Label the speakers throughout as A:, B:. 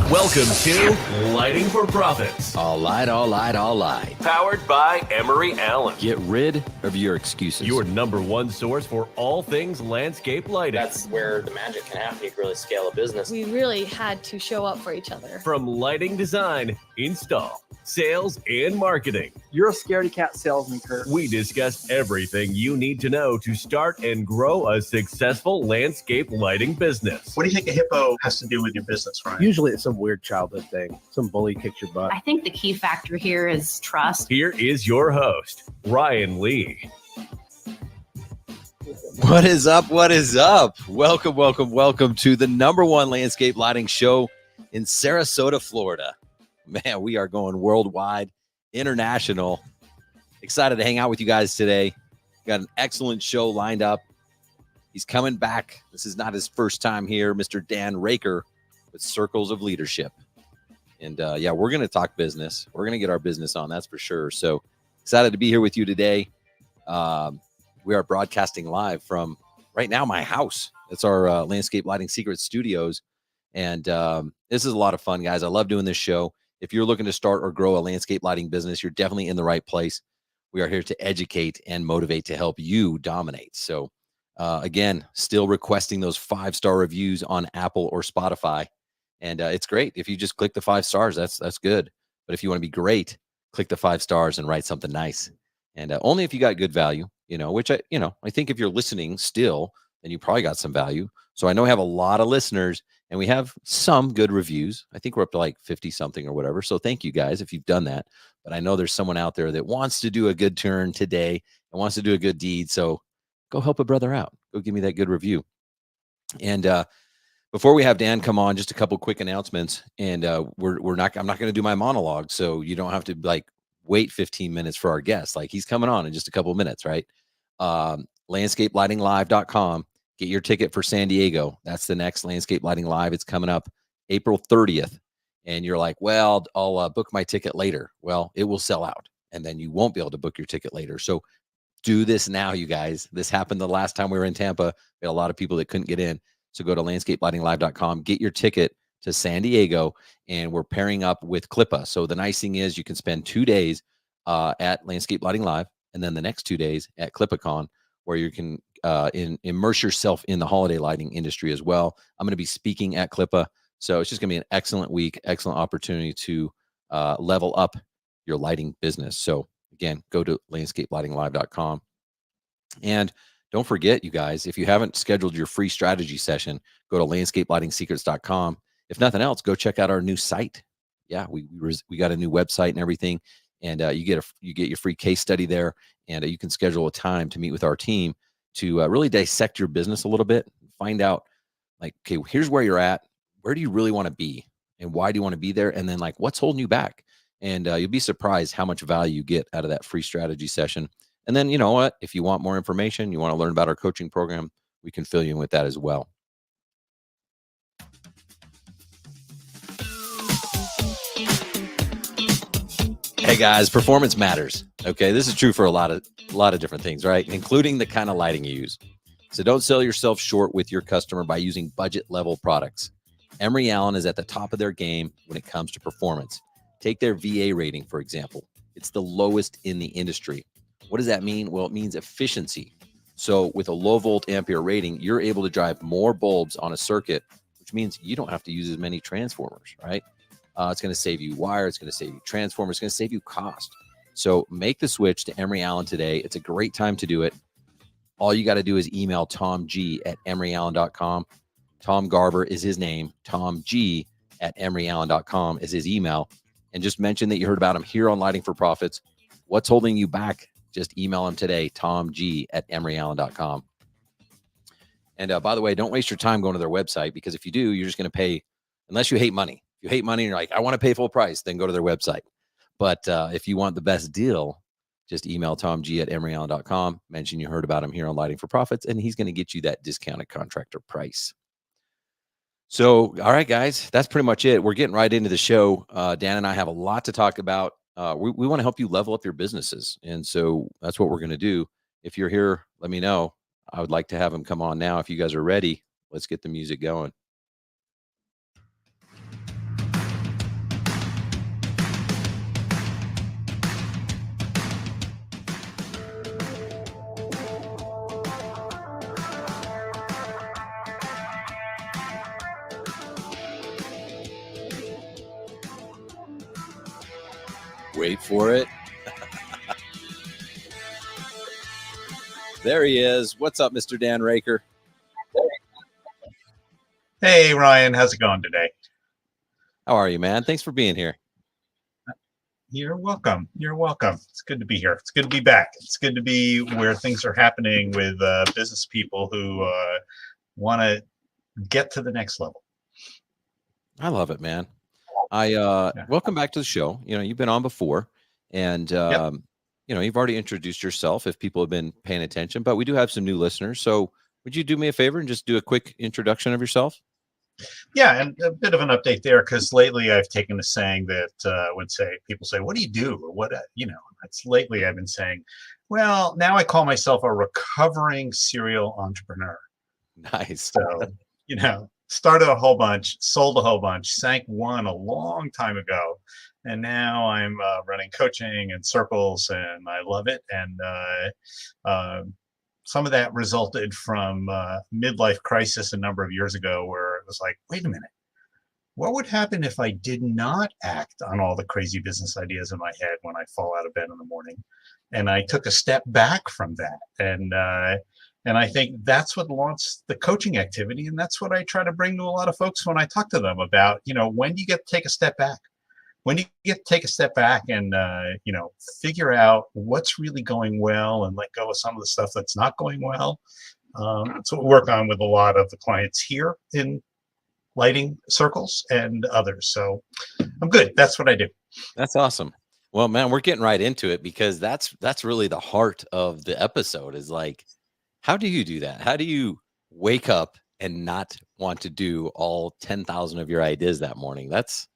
A: Welcome to Lighting for Profits.
B: All right.
A: Powered by Emery Allen.
B: Get rid of your excuses.
A: Your number one source for all things landscape lighting.
C: That's where the magic can happen. You can really scale a business.
D: We really had to show up for each other.
A: From lighting design, install, sales, and marketing.
E: You're a scaredy cat salesman, Kurt.
A: We discuss everything you need to know to start and grow a successful landscape lighting business.
F: What do you think a hippo has to do with your business, Ryan?
E: Usually it's some weird childhood thing. Some bully kicked your butt.
G: I think the key factor here is trust.
A: Here is your host, Ryan Lee.
B: What is up? Welcome to the number one landscape lighting show in Sarasota, Florida. Man, we are going worldwide, international. Excited to hang out with you guys today. Got an excellent show lined up. He's coming back. This is not his first time here, Mr. Dan Raker with Circles of Leadership. And we're going to talk business. We're going to get our business on, that's for sure. So excited to be here with you today. We are broadcasting live from right now my house. It's our Landscape Lighting Secret Studios. And this is a lot of fun, guys. I love doing this show. If you're looking to start or grow a landscape lighting business, you're definitely in the right place. We are here to educate and motivate to help you dominate. So again, still requesting those 5-star reviews on Apple or Spotify. And it's great. If you just click the 5 stars, that's good. But if you want to be great, click the 5 stars and write something nice. And only if you got good value, which I think if you're listening still, then you probably got some value. So I know we have a lot of listeners and we have some good reviews. I think we're up to like 50 something or whatever. So thank you guys if you've done that. But I know there's someone out there that wants to do a good turn today and wants to do a good deed. So go help a brother out. Go give me that good review. And before we have Dan come on, just a couple quick announcements. And I'm not going to do my monologue, so you don't have to wait 15 minutes for our guest. He's coming on in just a couple of minutes, right? LandscapeLightingLive.com. Get your ticket for San Diego. That's the next Landscape Lighting Live. It's coming up April 30th. And you're like, well, I'll book my ticket later. Well, it will sell out, and then you won't be able to book your ticket later. So do this now, you guys. This happened the last time we were in Tampa. We had a lot of people that couldn't get in. So go to LandscapeLightingLive.com, get your ticket to San Diego, and we're pairing up with Clippa. So the nice thing is you can spend 2 days at Landscape Lighting Live, and then the next 2 days at ClippaCon, where you can immerse yourself in the holiday lighting industry as well. I'm going to be speaking at Clippa, so it's just going to be an excellent week, excellent opportunity to level up your lighting business. So again, go to LandscapeLightingLive.com. And don't forget, you guys, if you haven't scheduled your free strategy session, go to landscapelightingsecrets.com. If nothing else, go check out our new site. Yeah, we got a new website and everything, and you get your free case study there, and you can schedule a time to meet with our team to really dissect your business a little bit, find out okay, here's where you're at, where do you really want to be, and why do you want to be there, and then what's holding you back, and you'll be surprised how much value you get out of that free strategy session. And then, you know what? If you want more information, you want to learn about our coaching program, we can fill you in with that as well. Hey guys, performance matters. Okay, this is true for a lot of different things, right? Including the kind of lighting you use. So don't sell yourself short with your customer by using budget level products. Emery Allen is at the top of their game when it comes to performance. Take their VA rating, for example. It's the lowest in the industry. What does that mean? Well, it means efficiency. So with a low volt ampere rating, you're able to drive more bulbs on a circuit, which means you don't have to use as many transformers, right? It's going to save you wire. It's going to save you transformers. It's going to save you cost. So make the switch to Emery Allen today. It's a great time to do it. All you got to do is email Tom G at emeryallen.com. Tom Garver is his name. Tom G at emeryallen.com is his email. And just mention that you heard about him here on Lighting for Profits. What's holding you back? Just email him today, tomg at emeryallen.com. And by the way, don't waste your time going to their website, because if you do, you're just going to pay, unless you hate money. If you hate money and you're like, I want to pay full price, then go to their website. But if you want the best deal, just email tomg at emeryallen.com. Mention you heard about him here on Lighting for Profits, and he's going to get you that discounted contractor price. So, all right, guys, that's pretty much it. We're getting right into the show. Dan and I have a lot to talk about. We want to help you level up your businesses. And so that's what we're going to do. If you're here, let me know. I would like to have him come on now. If you guys are ready, let's get the music going. Wait for it. There he is. What's up, Mr. Dan Raker?
F: Hey, Ryan, how's it going today?
B: How are you, man? Thanks for being here.
F: You're welcome. You're welcome. It's good to be here. It's good to be back. It's good to be where things are happening with business people who want to get to the next level.
B: I love it, man. Welcome back to the show. You know, you've been on before, and you know, you've already introduced yourself if people have been paying attention, but we do have some new listeners. So would you do me a favor and just do a quick introduction of yourself?
F: Yeah, and a bit of an update there, because lately I've taken to saying that people say, what do you do? Or what, it's lately I've been saying, well, now I call myself a recovering serial entrepreneur.
B: Nice.
F: So, started a whole bunch, sold a whole bunch, sank one a long time ago. And now I'm running coaching and circles, and I love it. And some of that resulted from midlife crisis a number of years ago, where it was like, wait a minute, what would happen if I did not act on all the crazy business ideas in my head when I fall out of bed in the morning? And I took a step back from that. And I think that's what launched the coaching activity. And that's what I try to bring to a lot of folks when I talk to them about, when do you get to take a step back? When do you get to take a step back and, figure out what's really going well and let go of some of the stuff that's not going well? That's what we work on with a lot of the clients here in lighting circles and others. So I'm good. That's what I do.
B: That's awesome. Well, man, we're getting right into it, because that's really the heart of the episode, is like, how do you do that? How do you wake up and not want to do all 10,000 of your ideas that morning? That's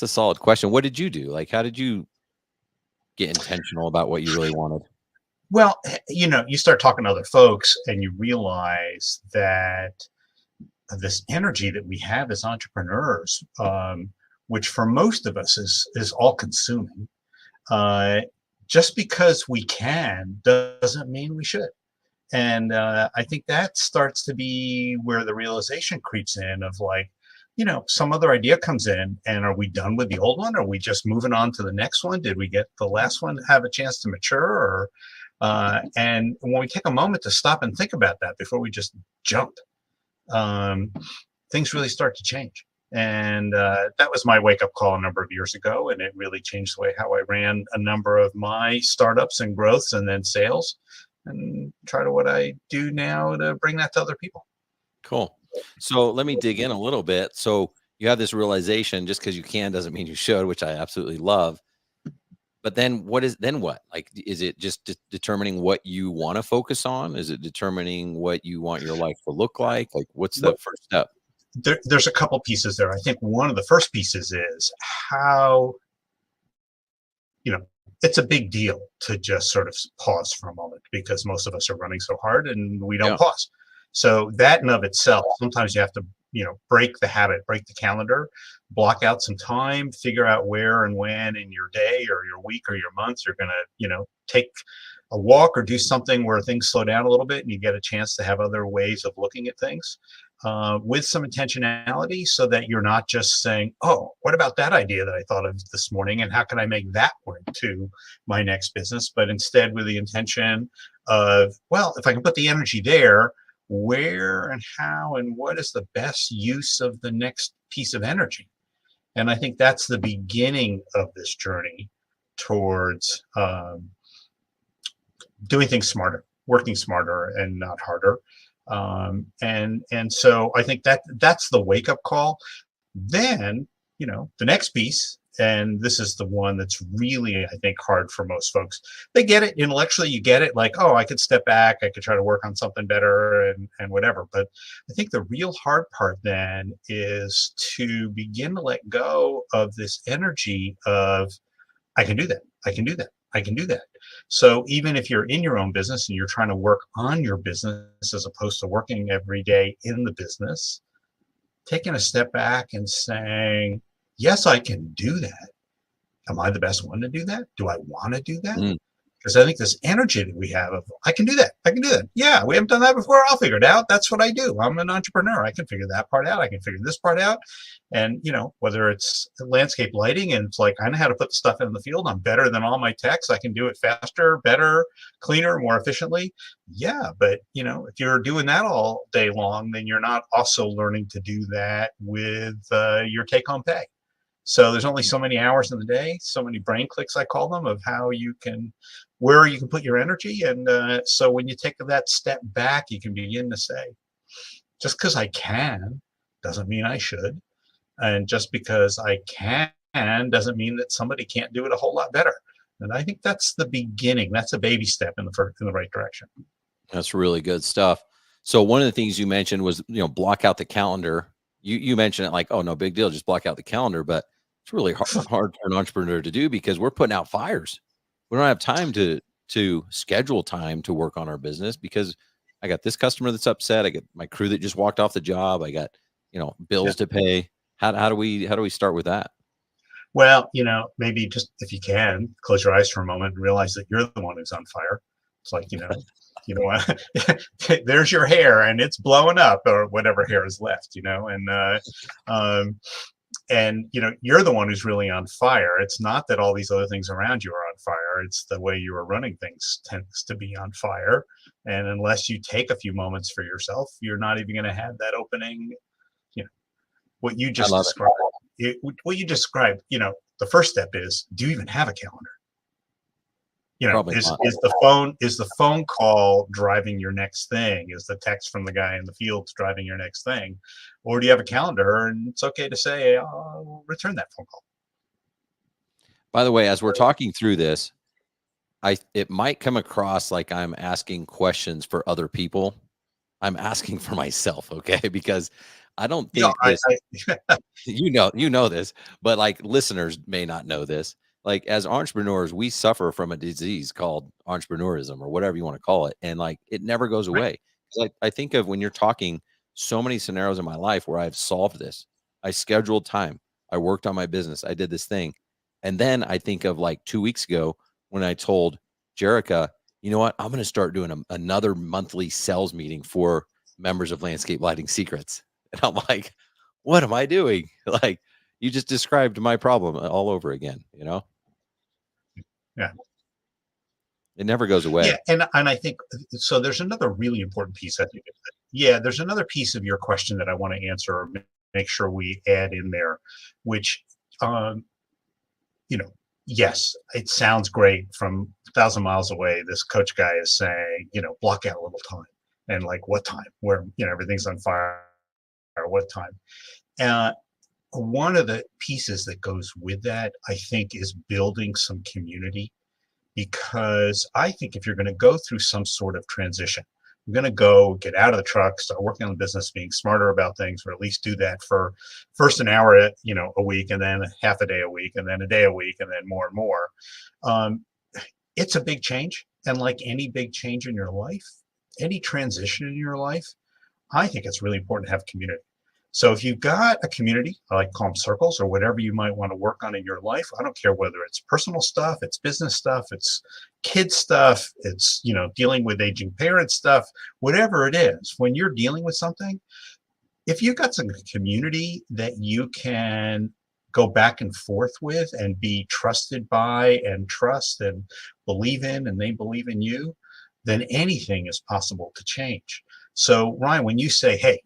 B: a solid question. What did you do? Like, how did you get intentional about what you really wanted?
F: Well, you start talking to other folks and you realize that this energy that we have as entrepreneurs, which for most of us is all consuming, just because we can doesn't mean we should. And I think that starts to be where the realization creeps in of like, some other idea comes in, and are we done with the old one? Are we just moving on to the next one? Did we get the last one have a chance to mature? And when we take a moment to stop and think about that before we just jump, things really start to change. And that was my wake-up call a number of years ago, and it really changed the way how I ran a number of my startups and growths and then sales, and try to what I do now to bring that to other people.
B: Cool. So let me dig in a little bit. So you have this realization, just because you can doesn't mean you should, which I absolutely love. But then what? Like, is it just determining what you want to focus on? Is it determining what you want your life to look like? Like, what's the first step?
F: There's a couple pieces there. I think one of the first pieces is how, it's a big deal to just sort of pause for a moment, because most of us are running so hard and we don't pause. So that in of itself, sometimes you have to, break the habit, break the calendar, block out some time, figure out where and when in your day or your week or your month you're going to, take a walk or do something where things slow down a little bit and you get a chance to have other ways of looking at things with some intentionality, so that you're not just saying, oh, what about that idea that I thought of this morning and how can I make that work to my next business? But instead with the intention of, well, if I can put the energy there, where and how and what is the best use of the next piece of energy? And I think that's the beginning of this journey towards doing things smarter, working smarter and not harder. And so I think that's the wake up call. Then, the next piece, and this is the one that's really, I think, hard for most folks. They get it intellectually, you get it, like, oh, I could step back, I could try to work on something better and whatever. But I think the real hard part then is to begin to let go of this energy of, I can do that, I can do that, I can do that. So even if you're in your own business and you're trying to work on your business as opposed to working every day in the business, taking a step back and saying, yes, I can do that. Am I the best one to do that? Do I want to do that? Because I think this energy that we have of, I can do that. I can do that. Yeah, we haven't done that before. I'll figure it out. That's what I do. I'm an entrepreneur. I can figure that part out. I can figure this part out. And, whether it's landscape lighting and it's like, I know how to put the stuff in the field. I'm better than all my techs. I can do it faster, better, cleaner, more efficiently. Yeah. But, if you're doing that all day long, then you're not also learning to do that with your take home pay. So there's only so many hours in the day, so many brain clicks, I call them, of where you can put your energy. And so when you take that step back, you can begin to say, just because I can doesn't mean I should. And just because I can doesn't mean that somebody can't do it a whole lot better. And I think that's the beginning. That's a baby step in the right direction.
B: That's really good stuff. So one of the things you mentioned was, block out the calendar. You mentioned it like, oh, no big deal, just block out the calendar. But it's really hard for an entrepreneur to do because we're putting out fires. We don't have time to schedule time to work on our business because I got this customer that's upset. I got my crew that just walked off the job. I got, bills to pay. How do we start with that?
F: Well, maybe just if you can close your eyes for a moment and realize that you're the one who's on fire. It's like, what? There's your hair and it's blowing up, or whatever hair is left, and you're the one who's really on fire. It's not that all these other things around you are on fire. It's the way you are running things tends to be on fire. And unless you take a few moments for yourself, you're not even going to have that opening. What you just described. What you described. The first step is, do you even have a calendar? Is the phone call driving your next thing? Is the text from the guy in the field driving your next thing? Or do you have a calendar and it's okay to say, I'll return that phone call?
B: By the way, as we're talking through this, it might come across like I'm asking questions for other people. I'm asking for myself, okay? Because I don't think you know this, but like listeners may not know this. Like as entrepreneurs, we suffer from a disease called entrepreneurism or whatever you want to call it. And like, it never goes away. Like I think of when you're talking so many scenarios in my life where I've solved this. I scheduled time. I worked on my business. I did this thing. And then I think of like 2 weeks ago when I told Jerica, you know what, I'm going to start doing another monthly sales meeting for members of Landscape Lighting Secrets. And I'm like, what am I doing? Like, you just described my problem all over again,
F: Yeah.
B: It never goes away.
F: Yeah, and I think so. There's another really important piece. I think. Yeah, there's another piece of your question that I want to answer or make sure we add in there, which, yes, it sounds great from 1,000 miles away. This coach guy is saying, block out a little time, and like what time? Where everything's on fire, or what time? One of the pieces that goes with that, I think, is building some community. Because I think if you're going to go through some sort of transition, you're going to go get out of the truck, start working on the business, being smarter about things, or at least do that for first an hour, a week, and then half a day a week, and then a day a week, and then more and more. It's a big change. And like any big change in your life, any transition in your life, I think it's really important to have community. So if you've got a community, I like to call them circles, or whatever you might want to work on in your life, I don't care whether it's personal stuff, it's business stuff, it's kids stuff, it's, dealing with aging parents stuff, whatever it is, when you're dealing with something, if you've got some community that you can go back and forth with and be trusted by and trust and believe in, and they believe in you, then anything is possible to change. So Ryan, when you say, hey,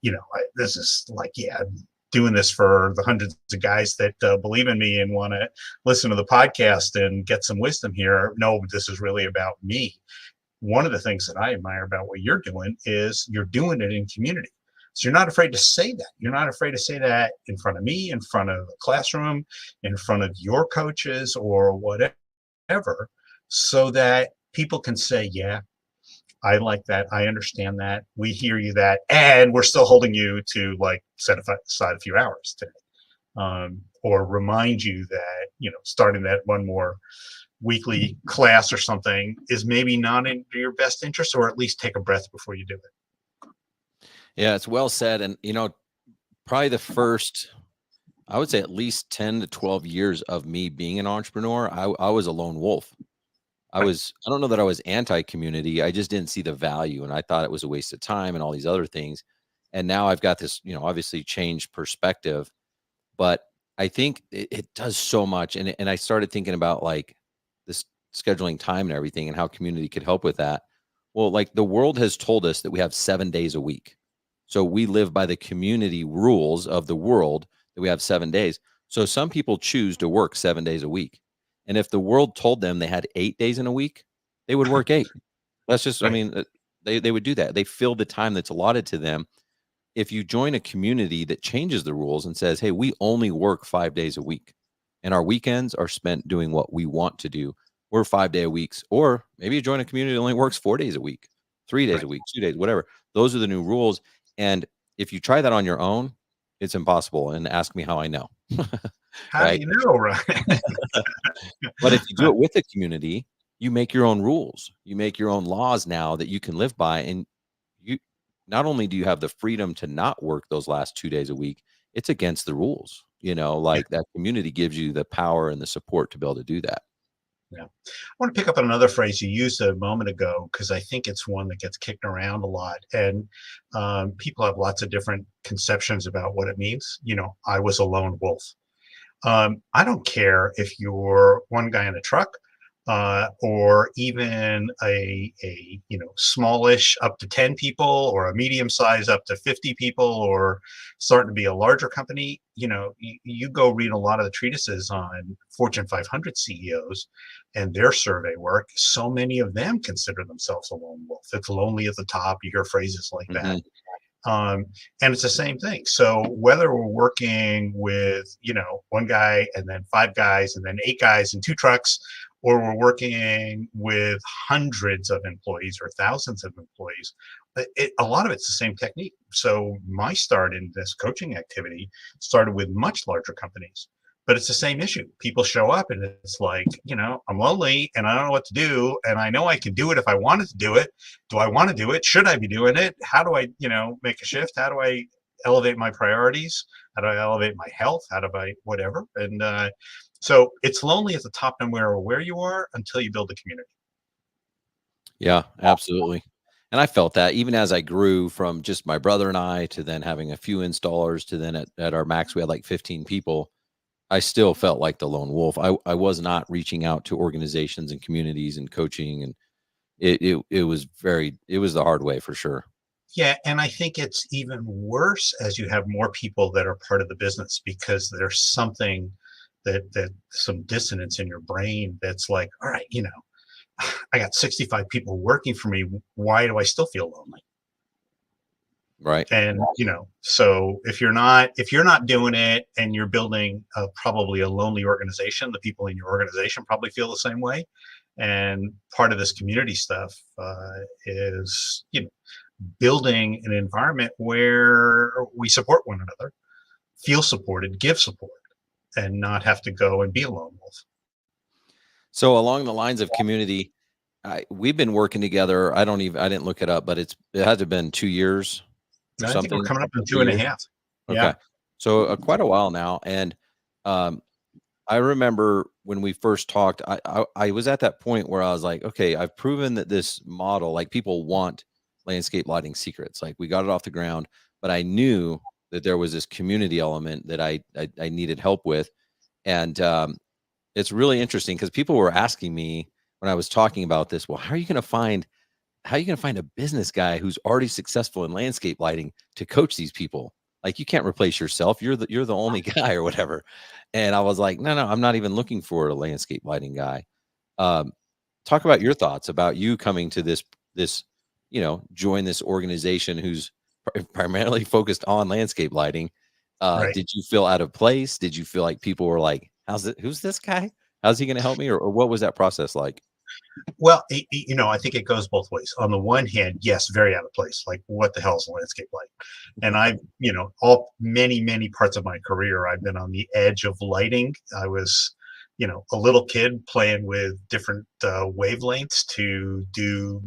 F: this is like, I'm doing this for the hundreds of guys that believe in me and want to listen to the podcast and get some wisdom here. No, this is really about me. One of the things that I admire about what you're doing is you're doing it in community. So you're not afraid to say that. You're not afraid to say that in front of me, in front of the classroom, in front of your coaches or whatever, so that people can say, yeah, I like that. I understand that. We hear you that, and we're still holding you to like set aside a few hours today, or remind you that, starting that one more weekly class or something is maybe not in your best interest, or at least take a breath before you do it.
B: Yeah, it's well said. And, probably the first, I would say at least 10 to 12 years of me being an entrepreneur, I was a lone wolf. I don't know that I was anti-community. I just didn't see the value, and I thought it was a waste of time and all these other things. And now I've got this, obviously changed perspective, but I think it does so much. And I started thinking about like this scheduling time and everything and how community could help with that. Well, like the world has told us that we have 7 days a week. So we live by the community rules of the world that we have 7 days. So some people choose to work 7 days a week. And if the world told them they had 8 days in a week, they would work eight. That's just, I
F: Right.
B: mean, they would do that. They fill the time that's allotted to them. If you join a community that changes the rules and says, hey, we only work 5 days a week and our weekends are spent doing what we want to do, we're 5 day a weeks. Or maybe you join a community that only works 4 days a week, 3 days
F: Right.
B: a week, 2 days, whatever. Those are the new rules. And if you try that on your own, it's impossible. And ask me how I know.
F: How
B: Right.
F: do you know, right?
B: But if you do it with a community, you make your own rules. You make your own laws now that you can live by. And you not only do you have the freedom to not work those last 2 days a week, it's against the rules. Like that community gives you the power and the support to be able to do that.
F: Yeah. I want to pick up on another phrase you used a moment ago because I think it's one that gets kicked around a lot. And people have lots of different conceptions about what it means. I was a lone wolf. I don't care if you're one guy in a truck or even a smallish up to 10 people or a medium size up to 50 people or starting to be a larger company. You go read a lot of the treatises on Fortune 500 CEOs and their survey work. So many of them consider themselves a lone wolf. It's lonely at the top. You hear phrases like that. And it's the same thing. So whether we're working with, one guy and then 5 guys and then 8 guys and 2 trucks, or we're working with hundreds of employees or thousands of employees, a lot of it's the same technique. So my start in this coaching activity started with much larger companies. But it's the same issue. People show up and it's like, I'm lonely and I don't know what to do. And I know I can do it if I wanted to do it. Do I want to do it? Should I be doing it? How do I, make a shift? How do I elevate my priorities? How do I elevate my health? How do I, whatever? And so it's lonely at the top no matter where you are until you build a community.
B: Yeah, absolutely. And I felt that even as I grew from just my brother and I to then having a few installers to then at our max, we had like 15 people. I still felt like the lone wolf. I was not reaching out to organizations and communities and coaching, and it was the hard way for sure.
F: Yeah, and I think it's even worse as you have more people that are part of the business because there's something that some dissonance in your brain that's like, all right, I got 65 people working for me. Why do I still feel lonely?
B: Right.
F: And so if you're not doing it and you're building probably a lonely organization, the people in your organization probably feel the same way. And part of this community stuff is building an environment where we support one another, feel supported, give support, and not have to go and be a lone wolf.
B: So along the lines of community, we've been working together. I didn't look it up, but it had to have been 2 years.
F: I think we're coming up in 2.5.
B: Okay.
F: Yeah.
B: So quite a while now. And I remember when we first talked, I was at that point where I was like, okay, I've proven that this model, like people want landscape lighting secrets. Like we got it off the ground, but I knew that there was this community element that I needed help with. And it's really interesting because people were asking me when I was talking about this, well, how are you going to find a business guy who's already successful in landscape lighting to coach these people? Like you can't replace yourself. You're the only guy or whatever. And I was like, no, I'm not even looking for a landscape lighting guy. Talk about your thoughts about you coming to this, join this organization who's primarily focused on landscape lighting.
F: Right.
B: Did you feel out of place? Did you feel like people were like, who's this guy? How's he going to help me? Or what was that process like?
F: Well, I think it goes both ways. On the one hand, yes, very out of place. Like, what the hell is a landscape light? And I've, many parts of my career, I've been on the edge of lighting. I was, a little kid playing with different wavelengths to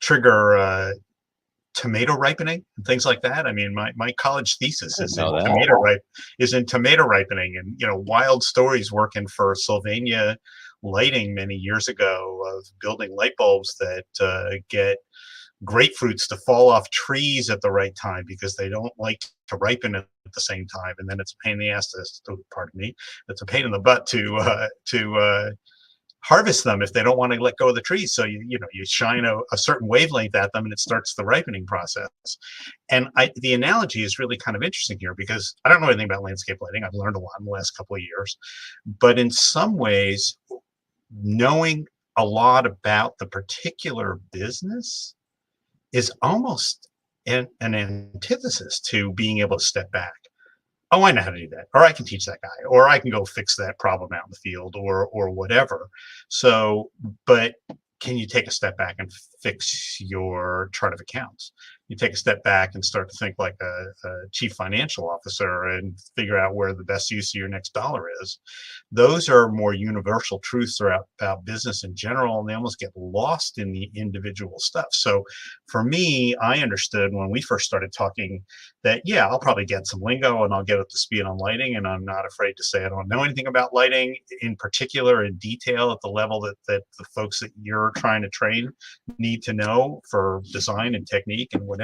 F: trigger tomato ripening and things like that. I mean, my college thesis is in tomato ripening, and wild stories working for Sylvania lighting many years ago of building light bulbs that get grapefruits to fall off trees at the right time because they don't like to ripen at the same time, and then it's a pain in the ass pardon me, it's a pain in the butt to harvest them if they don't want to let go of the trees. So you shine a certain wavelength at them and it starts the ripening process. And the analogy is really kind of interesting here because I don't know anything about landscape lighting. I've learned a lot in the last couple of years, but in some ways, knowing a lot about the particular business is almost an antithesis to being able to step back. Oh, I know how to do that, or I can teach that guy, or I can go fix that problem out in the field, or whatever. So, but can you take a step back and fix your chart of accounts? You take a step back and start to think like a chief financial officer and figure out where the best use of your next dollar is. Those are more universal truths about business in general, and they almost get lost in the individual stuff. So for me, I understood when we first started talking that, yeah, I'll probably get some lingo and I'll get up to speed on lighting, and I'm not afraid to say I don't know anything about lighting in particular in detail at the level that the folks that you're trying to train need to know for design and technique and whatever.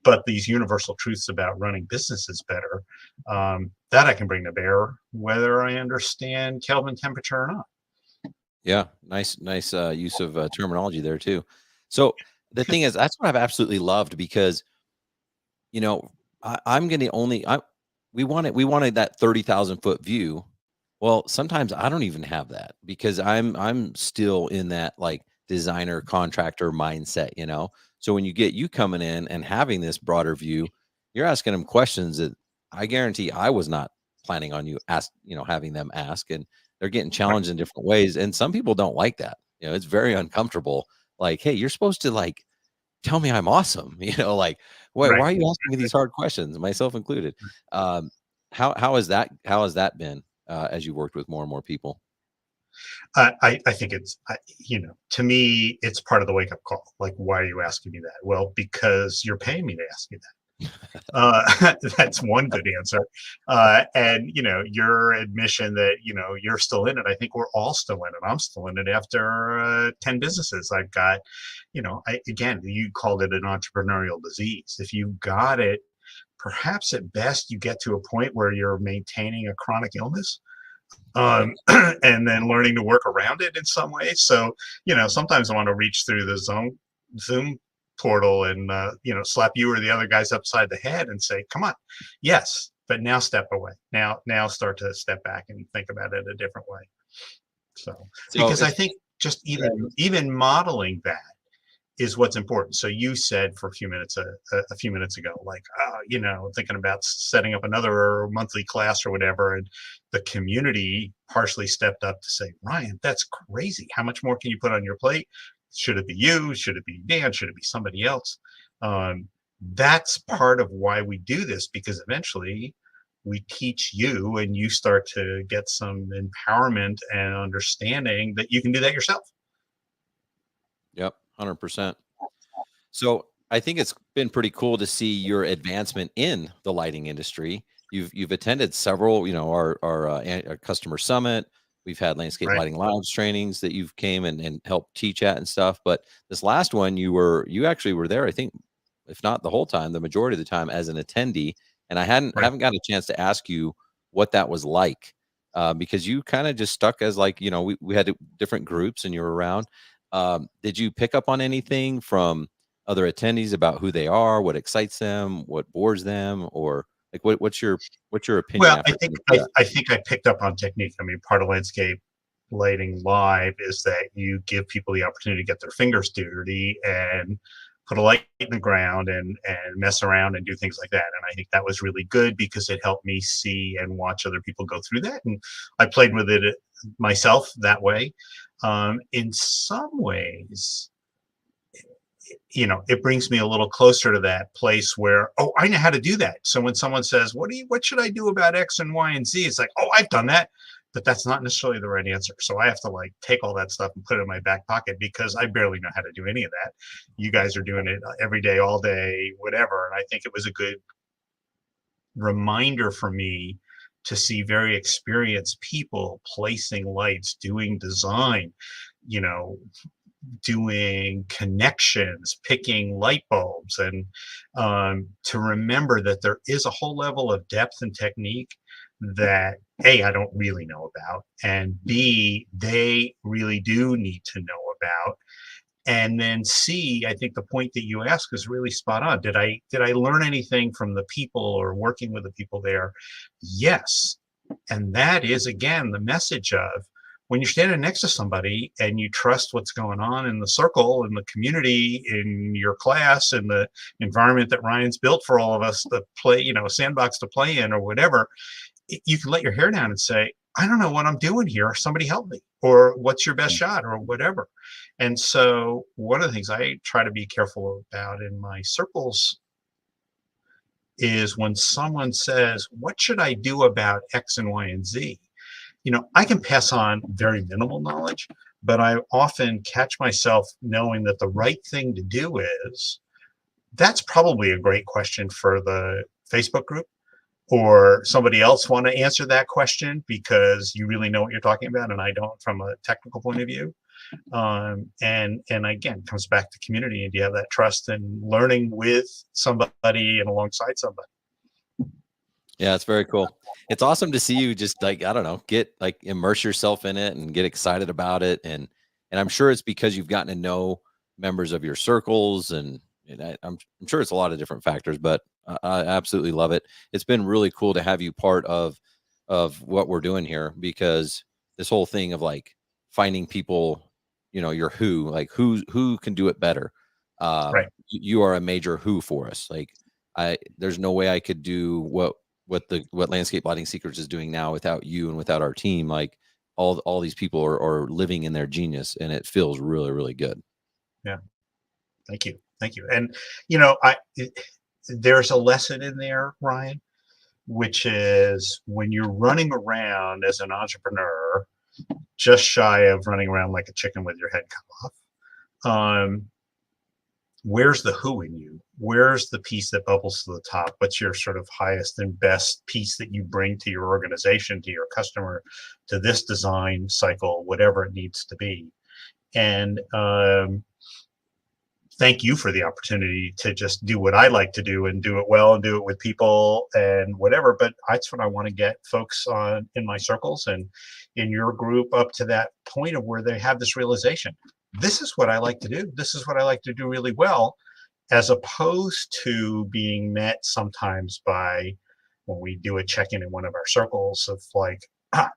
F: But these universal truths about running businesses better, that I can bring to bear whether I understand Kelvin temperature or not.
B: Yeah, nice use of terminology there too. So the thing is, that's what I've absolutely loved because, I'm going to we wanted that 30,000 foot view. Well, sometimes I don't even have that because I'm still in that like designer contractor mindset. So when you get you coming in and having this broader view, you're asking them questions that I guarantee I was not planning on having them ask, and they're getting challenged in different ways. And some people don't like that. It's very uncomfortable. Like, hey, you're supposed to like tell me I'm awesome. Like, why are you asking me these hard questions, myself included? How has that been as you worked with more and more people?
F: I think it's, to me, it's part of the wake up call. Like, why are you asking me that? Well, because you're paying me to ask you that. That's one good answer. And, your admission that, you're still in it. I think we're all still in it. I'm still in it after 10 businesses. I've got, again, you called it an entrepreneurial disease. If you've got it, perhaps at best you get to a point where you're maintaining a chronic illness. And then learning to work around it in some ways. So, sometimes I want to reach through the Zoom portal and, slap you or the other guys upside the head and say, come on, yes, but now step away. Now start to step back and think about it a different way. So because I think just even modeling that is what's important. So you said for a few minutes ago, like, thinking about setting up another monthly class or whatever, and the community partially stepped up to say, Ryan, that's crazy. How much more can you put on your plate? Should it be you? Should it be Dan? Should it be somebody else? That's part of why we do this, because eventually we teach you and you start to get some empowerment and understanding that you can do that yourself.
B: Yep, 100%. So I think it's been pretty cool to see your advancement in the lighting industry. You've attended several, our customer summit. We've had landscape lighting labs trainings that you've came and helped teach at and stuff. But this last one, you actually were there, I think, if not the whole time, the majority of the time as an attendee. And I haven't got a chance to ask you what that was like, because you kind of just stuck as like, we had different groups and you were around. Did you pick up on anything from other attendees about who they are, what excites them, what bores them, or like what's your opinion?
F: Well, I think I picked up on technique. I mean, part of landscape lighting live is that you give people the opportunity to get their fingers dirty and put a light in the ground and mess around and do things like that. And I think that was really good because it helped me see and watch other people go through that. And I played with it myself that way. In some ways, it brings me a little closer to that place where, oh, I know how to do that. So when someone says, what should I do about X and Y and Z? It's like, oh, I've done that, but that's not necessarily the right answer. So I have to like take all that stuff and put it in my back pocket because I barely know how to do any of that. You guys are doing it every day, all day, whatever. And I think it was a good reminder for me to see very experienced people placing lights, doing design, you know, doing connections, picking light bulbs, and to remember that there is a whole level of depth and technique that A, I don't really know about, and B, they really do need to know about. And then C, I think the point that you ask is really spot on. Did I learn anything from the people or working with the people there? Yes. And that is, again, the message of when you're standing next to somebody and you trust what's going on in the circle, in the community, in your class, in the environment that Ryan's built for all of us to play, you know, a sandbox to play in or whatever, you can let your hair down and say, I don't know what I'm doing here. Somebody help me. Or what's your best shot or whatever. And so one of the things I try to be careful about in my circles is when someone says, what should I do about X and Y and Z? You know, I can pass on very minimal knowledge, but I often catch myself knowing that the right thing to do is, that's probably a great question for the Facebook group, or somebody else want to answer that question because you really know what you're talking about and I don't from a technical point of view. And again, it comes back to community, and you have that trust and learning with somebody and alongside somebody.
B: Yeah, it's very cool. It's awesome to see you just like, I don't know, get like immerse yourself in it and get excited about it. And I'm sure it's because you've gotten to know members of your circles, and I'm sure it's a lot of different factors, but I absolutely love it. It's been really cool to have you part of what we're doing here, because this whole thing of like finding people, you know, your who, like who can do it better.
F: Right.
B: You are a major who for us. Like there's no way I could do what Landscape Lighting Secrets is doing now without you and without our team. Like all these people are living in their genius, and it feels really, really good.
F: Yeah. Thank you. Thank you. And, you know, there's a lesson in there, Ryan, which is when you're running around as an entrepreneur, just shy of running around like a chicken with your head cut off, where's the who in you? Where's the piece that bubbles to the top? What's your sort of highest and best piece that you bring to your organization, to your customer, to this design cycle, whatever it needs to be? And thank you for the opportunity to just do what I like to do and do it well and do it with people and whatever. But that's what I want to get folks on in my circles and in your group up to that point of where they have this realization. This is what I like to do. This is what I like to do really well, as opposed to being met sometimes by, when we do a check-in in one of our circles, of like,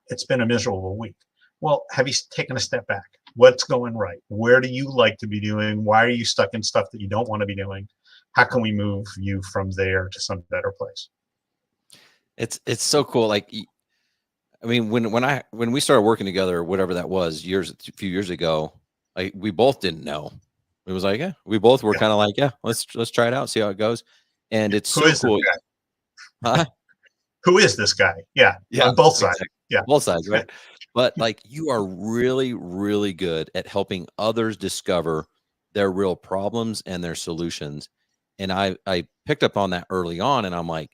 F: it's been a miserable week. Well, have you taken a step back? What's going right? Where do you like to be doing? Why are you stuck in stuff that you don't want to be doing? How can we move you from there to some better place?
B: It's so cool. Like, I mean, when we started working together, whatever that was, a few years ago, like we both didn't know. It was like, yeah, we both were kind of like, yeah, let's try it out, see how it goes. And it's so cool. Huh?
F: Who is this guy? Yeah. On both sides.
B: Exactly.
F: Yeah.
B: Both sides, right? But like, you are really, really good at helping others discover their real problems and their solutions. And I picked up on that early on, and I'm like,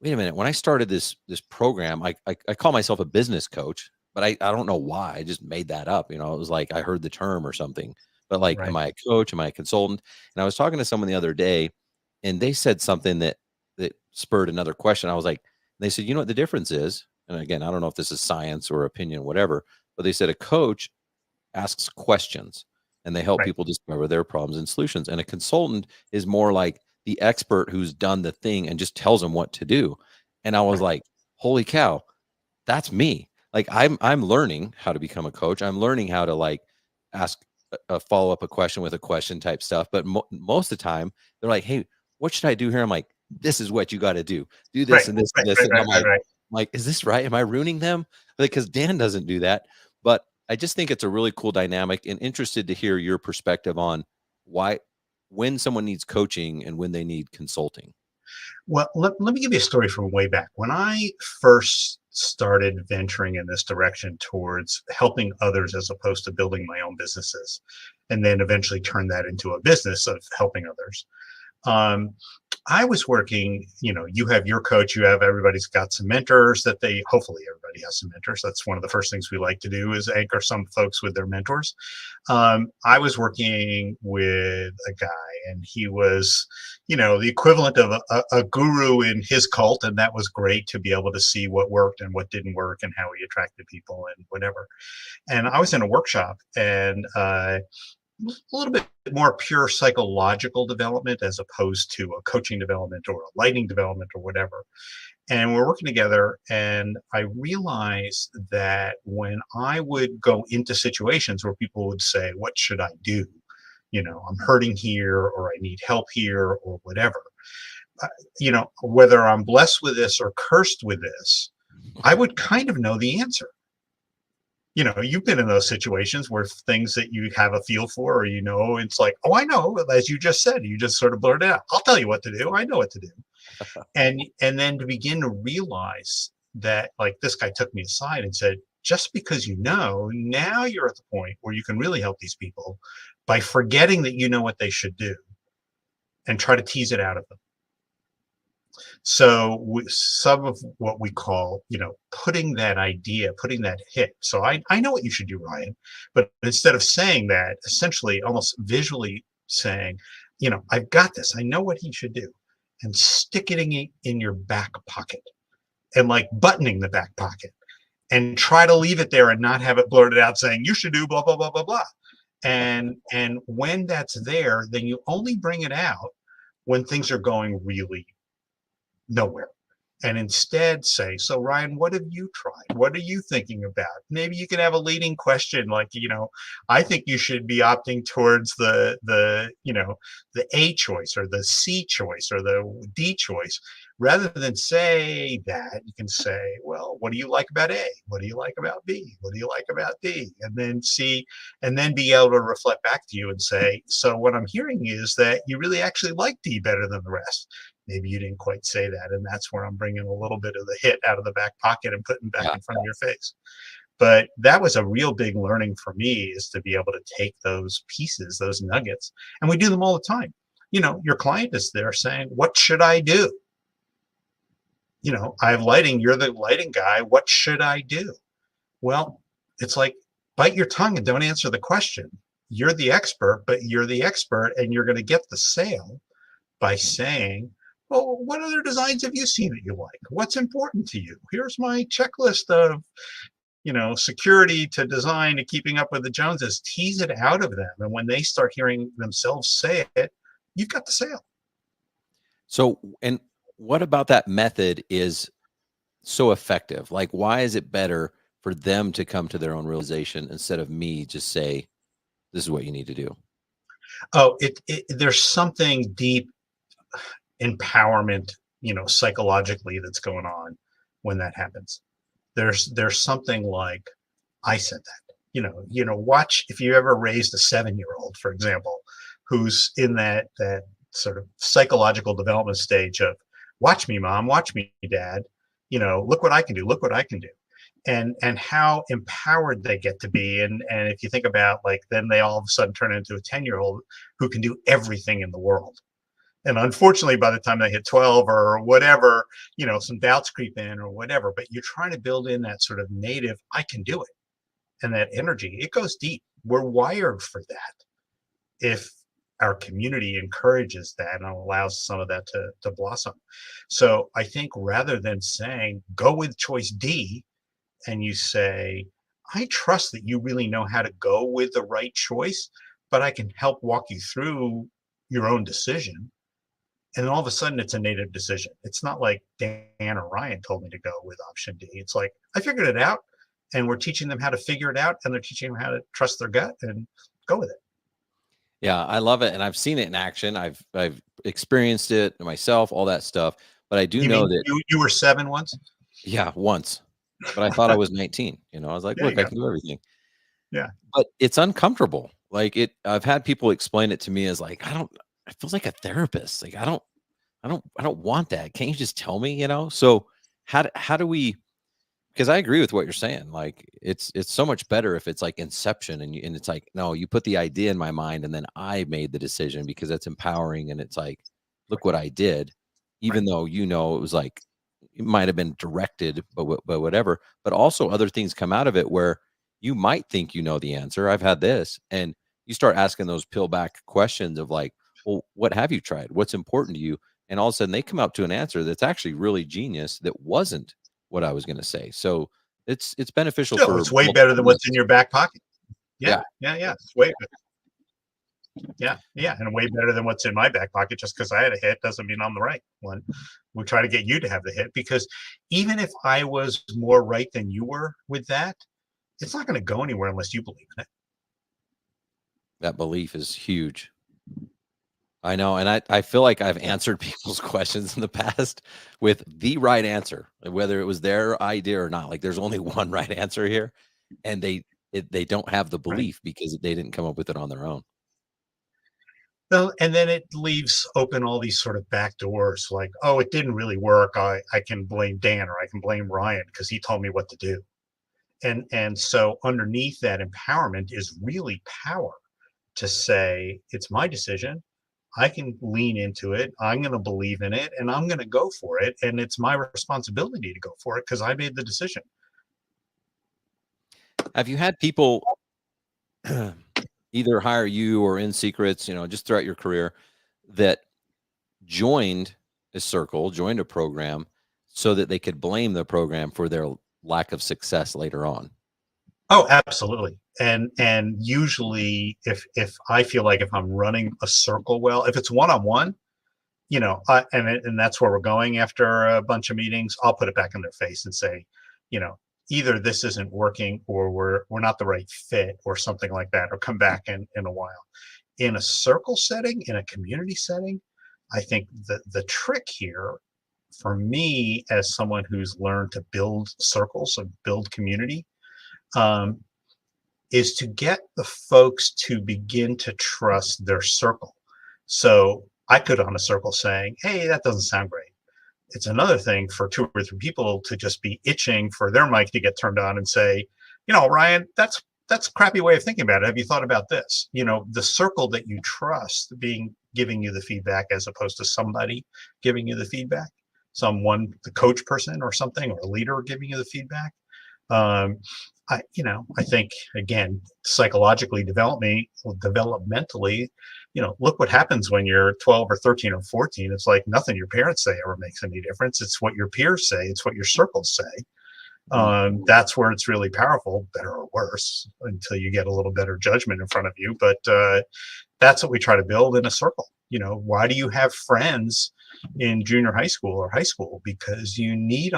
B: wait a minute. When I started this program, I call myself a business coach, but I don't know why. I just made that up. You know, it was like I heard the term or something. But like, am I a coach? Am I a consultant? And I was talking to someone the other day, and they said something that spurred another question. I was like, they said, you know what the difference is? And again, I don't know if this is science or opinion, whatever, but they said a coach asks questions and they help people discover their problems and solutions. And a consultant is more like the expert who's done the thing and just tells them what to do. And I was like, holy cow, that's me. Like I'm learning how to become a coach. I'm learning how to like ask a follow up a question with a question type stuff. But most of the time they're like, hey, what should I do here? I'm like, this is what you got to do. Do this and this and this. And I'm like, is this right? Am I ruining them? Because Dan doesn't do that. But I just think it's a really cool dynamic, and interested to hear your perspective on when someone needs coaching and when they need consulting.
F: Well, let me give you a story from way back. When I first started venturing in this direction towards helping others as opposed to building my own businesses, and then eventually turned that into a business of helping others. I was working, you have your coach, everybody's got some mentors hopefully everybody has some mentors. That's one of the first things we like to do is anchor some folks with their mentors. I was working with a guy and he was, the equivalent of a guru in his cult. And that was great to be able to see what worked and what didn't work and how he attracted people and whatever. And I was in a workshop and, a little bit more pure psychological development as opposed to a coaching development or a lighting development or whatever. And we're working together. And I realized that when I would go into situations where people would say, what should I do? I'm hurting here, or I need help here, or whatever. Whether I'm blessed with this or cursed with this, I would kind of know the answer. You've been in those situations where things that you have a feel for, or, it's like, oh, I know, as you just said, you just sort of blurted out, I'll tell you what to do. I know what to do. and then to begin to realize that, like, this guy took me aside and said, just because now you're at the point where you can really help these people by forgetting that you know what they should do and try to tease it out of them. So some of what we call, putting that hit. So I know what you should do, Ryan, but instead of saying that, essentially almost visually saying, I've got this, I know what he should do, and stick it in your back pocket and like buttoning the back pocket and try to leave it there and not have it blurted out saying, you should do blah, blah, blah, blah, blah. And when that's there, then you only bring it out when things are going really nowhere. And instead say, so Ryan, what have you tried? What are you thinking about? Maybe you can have a leading question like, I think you should be opting towards the A choice or the C choice or the D choice. Rather than say that, you can say, well, what do you like about A? What do you like about B? What do you like about D? And then be able to reflect back to you and say, so what I'm hearing is that you really actually like D better than the rest. Maybe you didn't quite say that. And that's where I'm bringing a little bit of the hit out of the back pocket and putting back in front of your face. But that was a real big learning for me, is to be able to take those pieces, those nuggets, and we do them all the time. Your client is there saying, what should I do? I have lighting, you're the lighting guy. What should I do? Well, it's like, bite your tongue and don't answer the question. You're the expert, but you're the expert, and you're going to get the sale by saying, well, what other designs have you seen that you like? What's important to you? Here's my checklist of, security to design to keeping up with the Joneses. Tease it out of them. And when they start hearing themselves say it, you've got the sale.
B: So, and what about that method is so effective? Like, why is it better for them to come to their own realization instead of me just say, this is what you need to do?
F: Oh, there's something deep empowerment, psychologically that's going on when that happens. There's something like, I said that, watch, if you ever raised a 7-year-old, for example, who's in that sort of psychological development stage of, watch me, mom, watch me, dad, look what I can do, look what I can do. And how empowered they get to be. And if you think about, like, then they all of a sudden turn into a 10-year-old who can do everything in the world. And unfortunately, by the time they hit 12 or whatever, some doubts creep in or whatever, but you're trying to build in that sort of native, I can do it. And that energy, it goes deep. We're wired for that. If our community encourages that and allows some of that to blossom. So I think rather than saying, go with choice D, and you say, I trust that you really know how to go with the right choice, but I can help walk you through your own decision. And all of a sudden it's a native decision. It's not like Dan or Ryan told me to go with option D. It's like, I figured it out, and we're teaching them how to figure it out, and they're teaching them how to trust their gut and go with it.
B: Yeah, I love it. And I've seen it in action. I've experienced it myself, all that stuff. But I do know that
F: you were 7 once?
B: Yeah, once. But I thought I was 19. I was like, look, I can do everything.
F: Yeah.
B: But it's uncomfortable. Like, I've had people explain it to me as like, it feels like a therapist. Like, I don't want that. Can't you just tell me, So how do we, because I agree with what you're saying. Like, it's so much better if it's like inception and it's like, no, you put the idea in my mind and then I made the decision, because that's empowering. And it's like, look what I did, even though, you know, it was like, it might have been directed, but whatever, but also other things come out of it where you might think you know the answer. I've had this, and you start asking those peel back questions of like, well, what have you tried? What's important to you? And all of a sudden they come up to an answer that's actually really genius that wasn't what I was going to say. So it's beneficial
F: Still,
B: for
F: it's way
B: multiple
F: better than what's in
B: reasons.
F: your back pocket.
B: Yeah.
F: Yeah. It's way better. Yeah, and way better than what's in my back pocket. Just because I had a hit doesn't mean I'm the right one. We try to get you to have the hit, because even if I was more right than you were with that, it's not going to go anywhere unless you believe in it.
B: That belief is huge. I know. And I feel like I've answered people's questions in the past with the right answer, whether it was their idea or not. Like there's only one right answer here, and they don't have the
F: Right.
B: belief because they didn't come up with it on their own.
F: Well, and then it leaves open all these sort of back doors, like, oh, it didn't really work. I can blame Dan, or I can blame Ryan because he told me what to do. And so underneath that empowerment is really power to say, it's my decision. I can lean into it. I'm going to believe in it, and I'm going to go for it. And it's my responsibility to go for it because I made the decision.
B: Have you had people either hire you or in secrets, you know, just throughout your career, that joined a circle, joined a program so that they could blame the program for their lack of success later on?
F: Oh, absolutely. And usually if I feel like if I'm running a circle well, if it's one-on-one, you know, and that's where we're going after a bunch of meetings, I'll put it back in their face and say, you know, either this isn't working, or we're not the right fit, or something like that, or come back in a while. In a circle setting, in a community setting, I think the trick here for me, as someone who's learned to build circles and build community, um, is to get the folks to begin to trust their circle. So I could on a circle saying, hey, that doesn't sound great. It's another thing for 2 or 3 people to just be itching for their mic to get turned on and say, you know, Ryan, that's a crappy way of thinking about it. Have you thought about this? You know, the circle that you trust giving you the feedback, as opposed to somebody giving you the feedback, the coach person or something, or a leader giving you the feedback. I think, again, psychologically, developmentally, you know, look what happens when you're 12 or 13 or 14. It's like nothing your parents say ever makes any difference. It's what your peers say. It's what your circles say. That's where it's really powerful, better or worse, until you get a little better judgment in front of you. But that's what we try to build in a circle. You know, why do you have friends in junior high school or high school? Because you need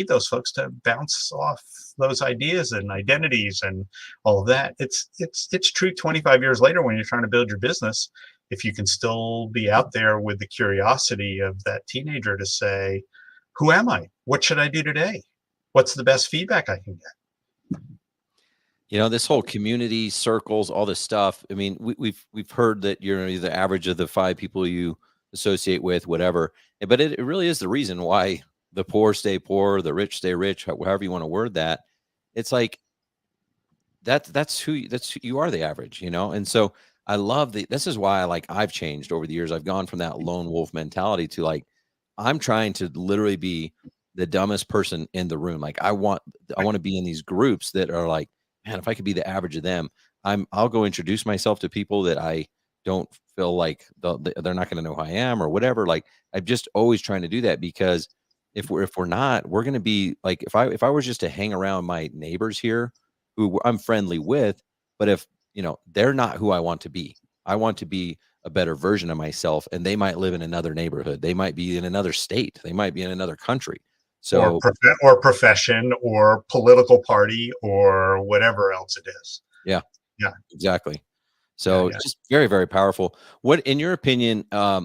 F: those folks to bounce off those ideas and identities and all of that. It's true 25 years later when you're trying to build your business. If you can still be out there with the curiosity of that teenager to say, who am I? What should I do today? What's the best feedback I can get?
B: You know, this whole community circles, all this stuff. I mean, we've heard that you're the average of the 5 people you associate with, whatever. But it really is the reason why the poor stay poor, the rich stay rich, however you want to word that. It's like that's who you are, the average, you know. And so I love this is why I've changed over the years. I've gone from that lone wolf mentality to like, I'm trying to literally be the dumbest person in the room. Like I want to be in these groups that are like, man, if I could be the average of them, I'll go introduce myself to people that I don't feel like they're not going to know who I am or whatever. Like I'm just always trying to do that, because if we're not, we're going to be like, if I was just to hang around my neighbors here who I'm friendly with, but if, you know, they're not who I want to be, I want to be a better version of myself, and they might live in another neighborhood. They might be in another state. They might be in another country. So,
F: or profession or political party or whatever else it is.
B: Yeah, exactly. So
F: Yeah.
B: just very, very powerful. What, in your opinion,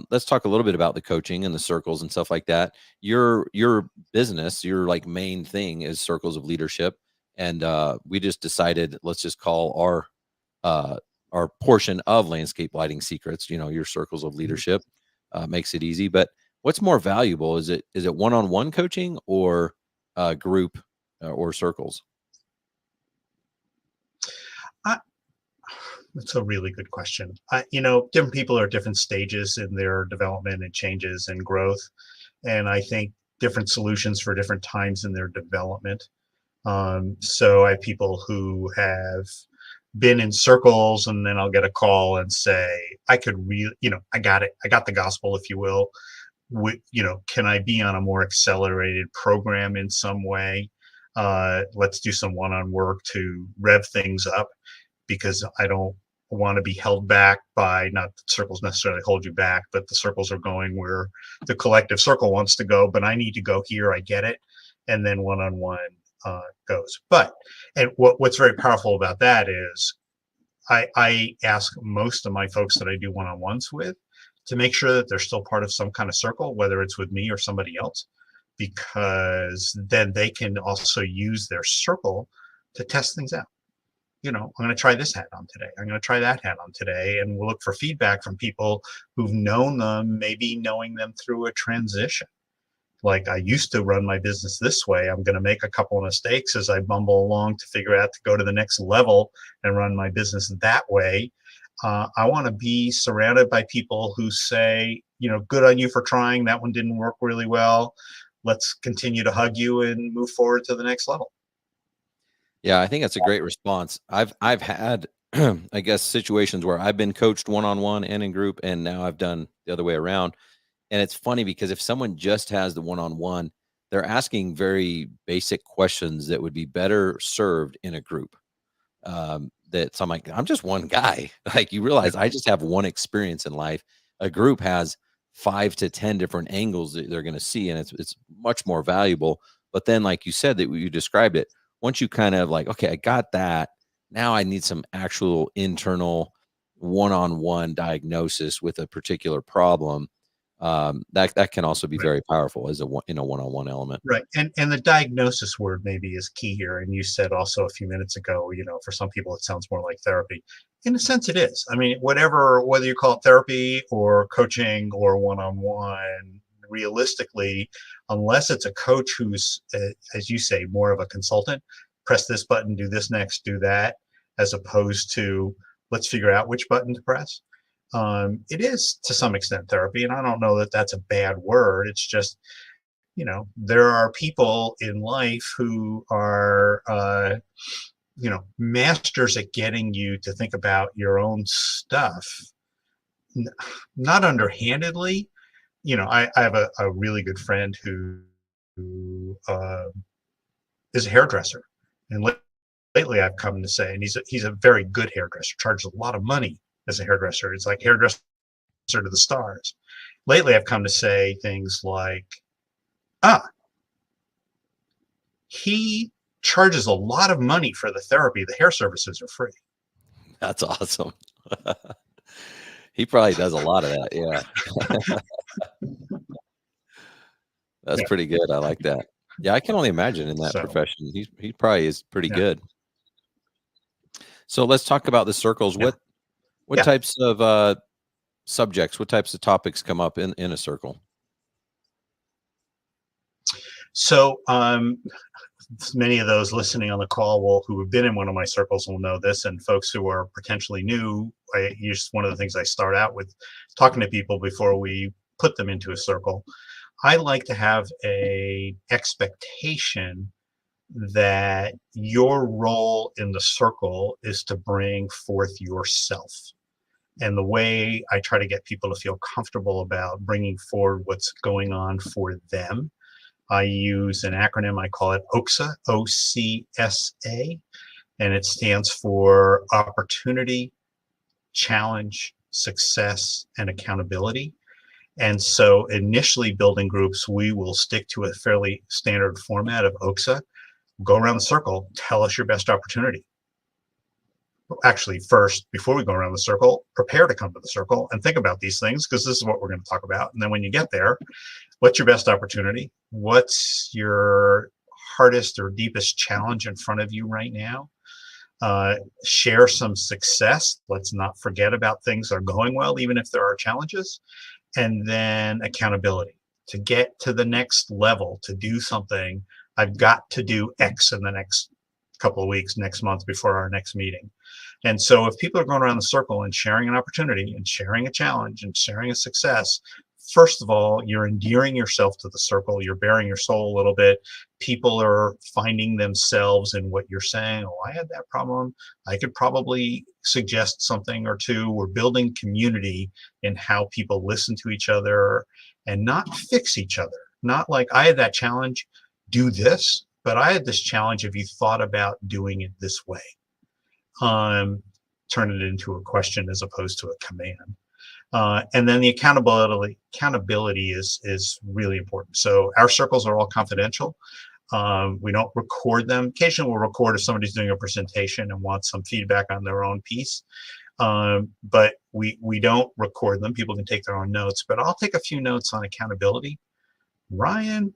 B: let's talk a little bit about the coaching and the circles and stuff like that. Your business, your like main thing is Circles of Leadership. And we just decided, let's just call our portion of Landscape Lighting Secrets, you know, your Circles of Leadership, makes it easy. But what's more valuable? Is it one-on-one coaching or group or circles?
F: That's a really good question. Different people are at different stages in their development and changes and growth. And I think different solutions for different times in their development. So I have people who have been in circles, and then I'll get a call and say, I could really, I got it. I got the gospel, if you will. Can I be on a more accelerated program in some way? Let's do some one-on work to rev things up, because I don't want to be held back by, not that circles necessarily hold you back, but the circles are going where the collective circle wants to go, but I need to go here. I get it. And then one-on-one goes. And what's very powerful about that is I ask most of my folks that I do one-on-ones with to make sure that they're still part of some kind of circle, whether it's with me or somebody else, because then they can also use their circle to test things out. I'm going to try this hat on today. I'm going to try that hat on today. And we'll look for feedback from people who've known them, maybe knowing them through a transition. Like, I used to run my business this way. I'm going to make a couple of mistakes as I bumble along to figure out to go to the next level and run my business that way. I want to be surrounded by people who say, good on you for trying. That one didn't work really well. Let's continue to hug you and move forward to the next level.
B: Yeah, I think that's a great response. I've had, I guess, situations where I've been coached one-on-one and in group, and now I've done the other way around. And it's funny because if someone just has the one-on-one, they're asking very basic questions that would be better served in a group. So I'm like, I'm just one guy. Like, you realize I just have one experience in life. A group has 5 to 10 different angles that they're going to see, and it's much more valuable. But then, like you said, that you described it, once you kind of like, okay, I got that. Now I need some actual internal one-on-one diagnosis with a particular problem. That can also be very powerful as in a one-on-one element.
F: Right. And the diagnosis word maybe is key here. And you said also a few minutes ago, for some people, it sounds more like therapy. In a sense, it is. I mean, whether you call it therapy or coaching or one-on-one, realistically, unless it's a coach who's, as you say, more of a consultant, press this button, do this next, do that, as opposed to let's figure out which button to press. It is to some extent therapy, and I don't know that that's a bad word. It's just, there are people in life who are, masters at getting you to think about your own stuff, not underhandedly. I have a really good friend who is a hairdresser, and lately I've come to say, and he's a very good hairdresser, charges a lot of money as a hairdresser. It's like hairdresser to the stars. Lately, I've come to say things like, he charges a lot of money for the therapy. The hair services are free.
B: That's awesome. He probably does a lot of that. Yeah. That's pretty good. I like that. Yeah, I can only imagine in that profession. He probably is pretty good. So let's talk about the circles. What types of subjects, what types of topics come up in a circle? So
F: many of those listening on the call who have been in one of my circles will know this, and folks who are potentially new, one of the things I start out with talking to people before we put them into a circle. I like to have a expectation that your role in the circle is to bring forth yourself. And the way I try to get people to feel comfortable about bringing forward what's going on for them, I use an acronym. I call it OCSA, O-C-S-A, and it stands for Opportunity, Challenge, Success, and Accountability. And so initially building groups, we will stick to a fairly standard format of OCSA. Go around the circle, tell us your best opportunity. Actually, first, before we go around the circle, prepare to come to the circle and think about these things, because this is what we're going to talk about. And then when you get there, what's your best opportunity? What's your hardest or deepest challenge in front of you right now? Share some success. Let's not forget about things that are going well, even if there are challenges. And then accountability. To get to the next level, to do something, I've got to do X in the next couple of weeks, next month before our next meeting. And so if people are going around the circle and sharing an opportunity and sharing a challenge and sharing a success, first of all, you're endearing yourself to the circle. You're bearing your soul a little bit. People are finding themselves in what you're saying. Oh, I had that problem. I could probably suggest something or two. We're building community in how people listen to each other and not fix each other. Not like I had that challenge, do this, but I had this challenge. Have you thought about doing it this way? Turn it into a question as opposed to a command. And then the accountability is really important. So our circles are all confidential. We don't record them. Occasionally we'll record if somebody's doing a presentation and wants some feedback on their own piece. But we don't record them. People can take their own notes, but I'll take a few notes on accountability. Ryan,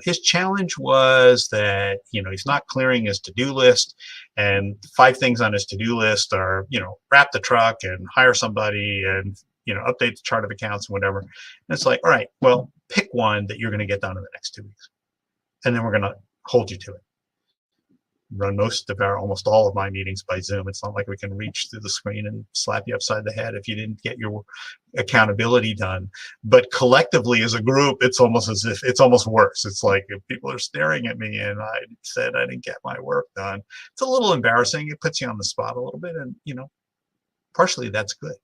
F: his challenge was that, he's not clearing his to-do list, and 5 things on his to-do list are, wrap the truck and hire somebody and, update the chart of accounts and whatever. And it's like, all right, well, pick one that you're going to get done in the next 2 weeks. And then we're going to hold you to it. Run almost all of my meetings by Zoom. It's not like we can reach through the screen and slap you upside the head if you didn't get your accountability done. But collectively as a group, it's almost worse. It's like if people are staring at me and I said I didn't get my work done, it's a little embarrassing. It puts you on the spot a little bit. And, partially that's good,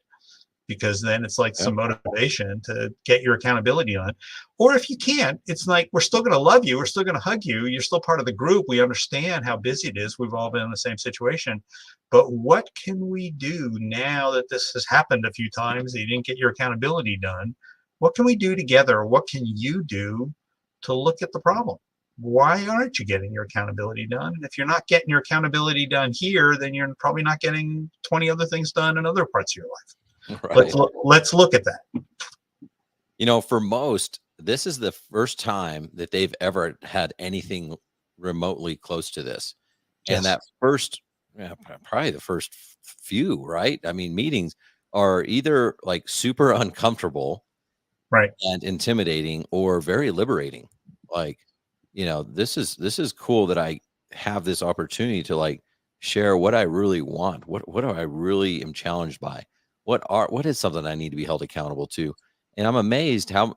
F: because then it's like some motivation to get your accountability on. Or if you can't, it's like, we're still going to love you. We're still going to hug you. You're still part of the group. We understand how busy it is. We've all been in the same situation. But what can we do now that this has happened a few times, that you didn't get your accountability done? What can we do together? What can you do to look at the problem? Why aren't you getting your accountability done? And if you're not getting your accountability done here, then you're probably not getting 20 other things done in other parts of your life.
B: Right.
F: Let's look at that.
B: For most, this is the first time that they've ever had anything remotely close to this.
F: Yes.
B: And that probably the first few, right? I mean, meetings are either like super uncomfortable,
F: right,
B: and intimidating, or very liberating. Like, this is cool that I have this opportunity to like share what I really want. What do I really am challenged by? What is something I need to be held accountable to? And I'm amazed how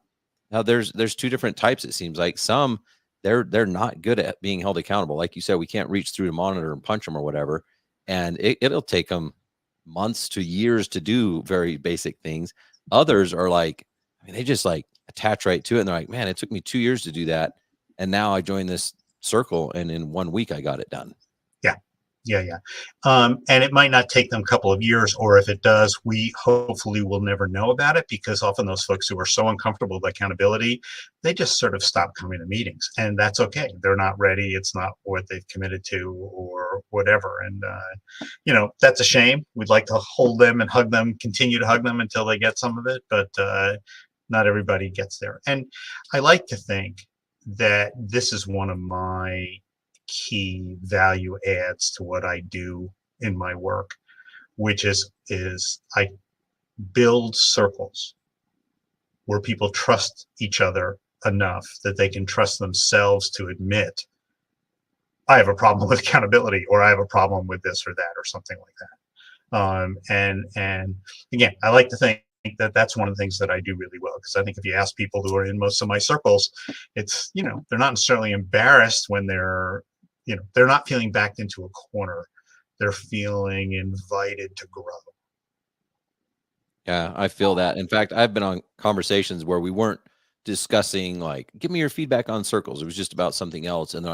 B: there's 2 different types. It seems like some they're not good at being held accountable. Like you said, we can't reach through the monitor and punch them or whatever. And it'll take them months to years to do very basic things. Others are like, they just like attach right to it. And they're like, man, it took me 2 years to do that. And now I joined this circle and in 1 week I got it done.
F: Yeah. And it might not take them a couple of years, or if it does, we hopefully will never know about it, because often those folks who are so uncomfortable with accountability, they just sort of stop coming to meetings, and that's okay. They're not ready. It's not what they've committed to or whatever. And, that's a shame. We'd like to hold them and hug them, continue to hug them until they get some of it, but not everybody gets there. And I like to think that this is one of my key value adds to what I do in my work, which is I build circles where people trust each other enough that they can trust themselves to admit, I have a problem with accountability, or I have a problem with this or that, or something like that. And again, I like to think that that's one of the things that I do really well, because I think if you ask people who are in most of my circles, it's, they're not necessarily embarrassed when they're not feeling backed into a corner. They're feeling invited to grow.
B: Yeah, I feel that. In fact, I've been on conversations where we weren't discussing like, give me your feedback on circles. It was just about something else. And they're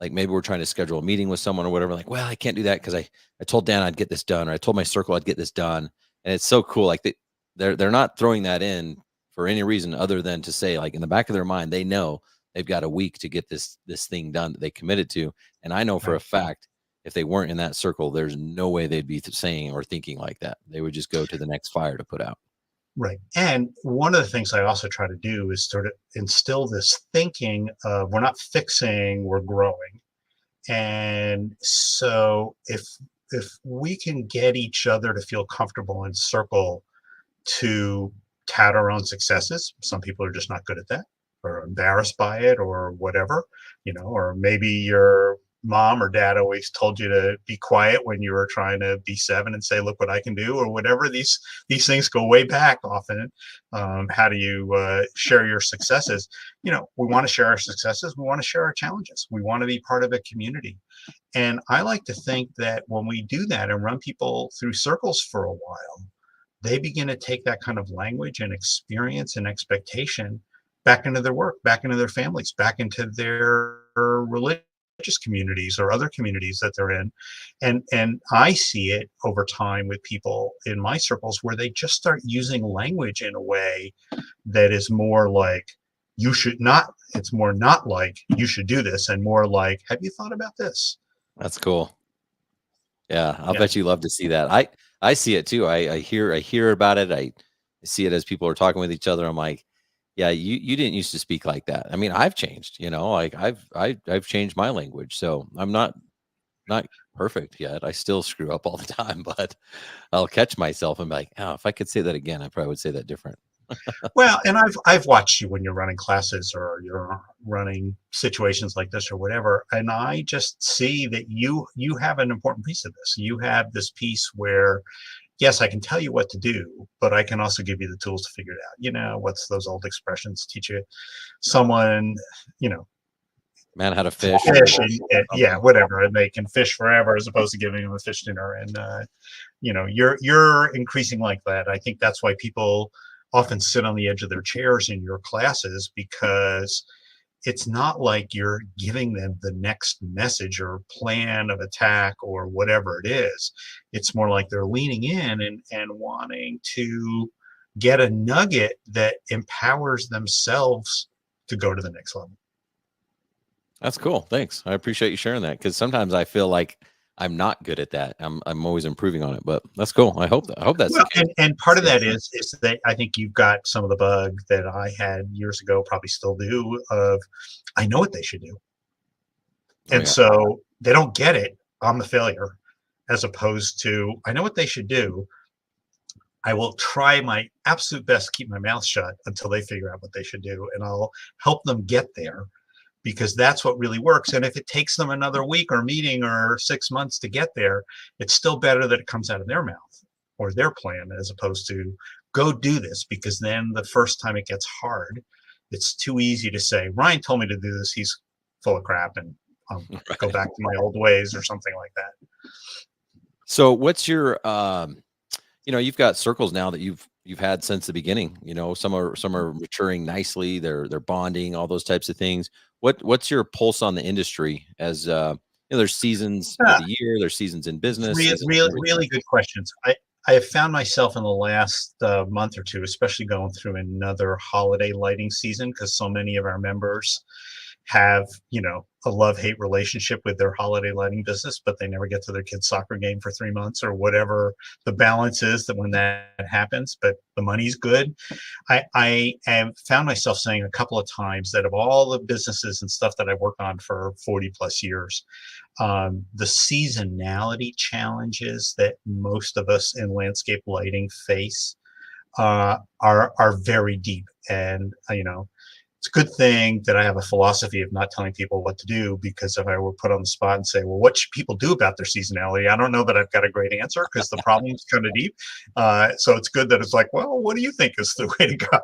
B: like maybe we're trying to schedule a meeting with someone or whatever. Like, well, I can't do that because I told Dan I'd get this done, or I told my circle I'd get this done. And it's so cool. Like they're not throwing that in for any reason other than to say, like, in the back of their mind, they know they've got a week to get this thing done that they committed to. And I know for a fact, if they weren't in that circle, there's no way they'd be saying or thinking like that. They would just go to the next fire to put out.
F: Right. And one of the things I also try to do is sort of instill this thinking of, we're not fixing, we're growing. And so if we can get each other to feel comfortable in circle to tout our own successes, some people are just not good at that, or embarrassed by it, or whatever, or maybe you're mom or dad always told you to be quiet when you were trying to be 7 and say, look what I can do, or whatever. These things go way back often. How do you share your successes? We want to share our successes. We want to share our challenges. We want to be part of a community. And I like to think that when we do that and run people through circles for a while, they begin to take that kind of language and experience and expectation back into their work, back into their families, back into their religious communities or other communities that they're in. And I see it over time with people in my circles where they just start using language in a way that is more like, you should not, it's more not like you should do this, and more like, have you thought about this?
B: That's cool. Yeah, I'll bet you love to see that. I see it too. I hear about it. I see it as people are talking with each other. I'm like, yeah, you didn't used to speak like that. I mean, I've changed, like I've changed my language. So I'm not perfect yet. I still screw up all the time, but I'll catch myself and be like, oh, if I could say that again, I probably would say that different.
F: Well, and I've watched you when you're running classes or you're running situations like this or whatever, and I just see that you have an important piece of this. You have this piece where, yes, I can tell you what to do, but I can also give you the tools to figure it out. What's those old expressions? Teach you someone,
B: Man, how to fish.
F: Yeah, whatever, and they can fish forever as opposed to giving them a fish dinner. And you're increasing like that. I think that's why people often sit on the edge of their chairs in your classes, because it's not like you're giving them the next message or plan of attack or whatever it is. It's more like they're leaning in and wanting to get a nugget that empowers themselves to go to the next level.
B: That's cool. Thanks. I appreciate you sharing that, because sometimes I feel like I'm not good at that. I'm always improving on it, but that's cool. I hope that's
F: well, and part of that is that I think you've got some of the bug that I had years ago, probably still do, of I know what they should do. And so they don't get it. I'm the failure, as opposed to I know what they should do. I will try my absolute best to keep my mouth shut until they figure out what they should do, and I'll help them get there, because that's what really works. And if it takes them another week or meeting or 6 months to get there, it's still better that it comes out of their mouth or their plan, as opposed to go do this, because then the first time it gets hard, it's too easy to say, Ryan told me to do this, he's full of crap, and I'll go back to my old ways or something like that.
B: So what's your, you've got circles now that you've had since the beginning. Some are maturing nicely. They're bonding, all those types of things. What's your pulse on the industry as there's seasons of the year, there's seasons in business.
F: Really good questions. I have found myself in the last month or two, especially going through another holiday lighting season, because so many of our members have, a love-hate relationship with their holiday lighting business, but they never get to their kid's soccer game for 3 months or whatever the balance is that when that happens, but the money's good. I have found myself saying a couple of times that of all the businesses and stuff that I've worked on for 40 plus years, the seasonality challenges that most of us in landscape lighting face are very deep. And, it's a good thing that I have a philosophy of not telling people what to do, because if I were put on the spot and say, well, what should people do about their seasonality? I don't know that I've got a great answer, because the problem is kind of deep. So it's good that it's like, well, what do you think is the way to go?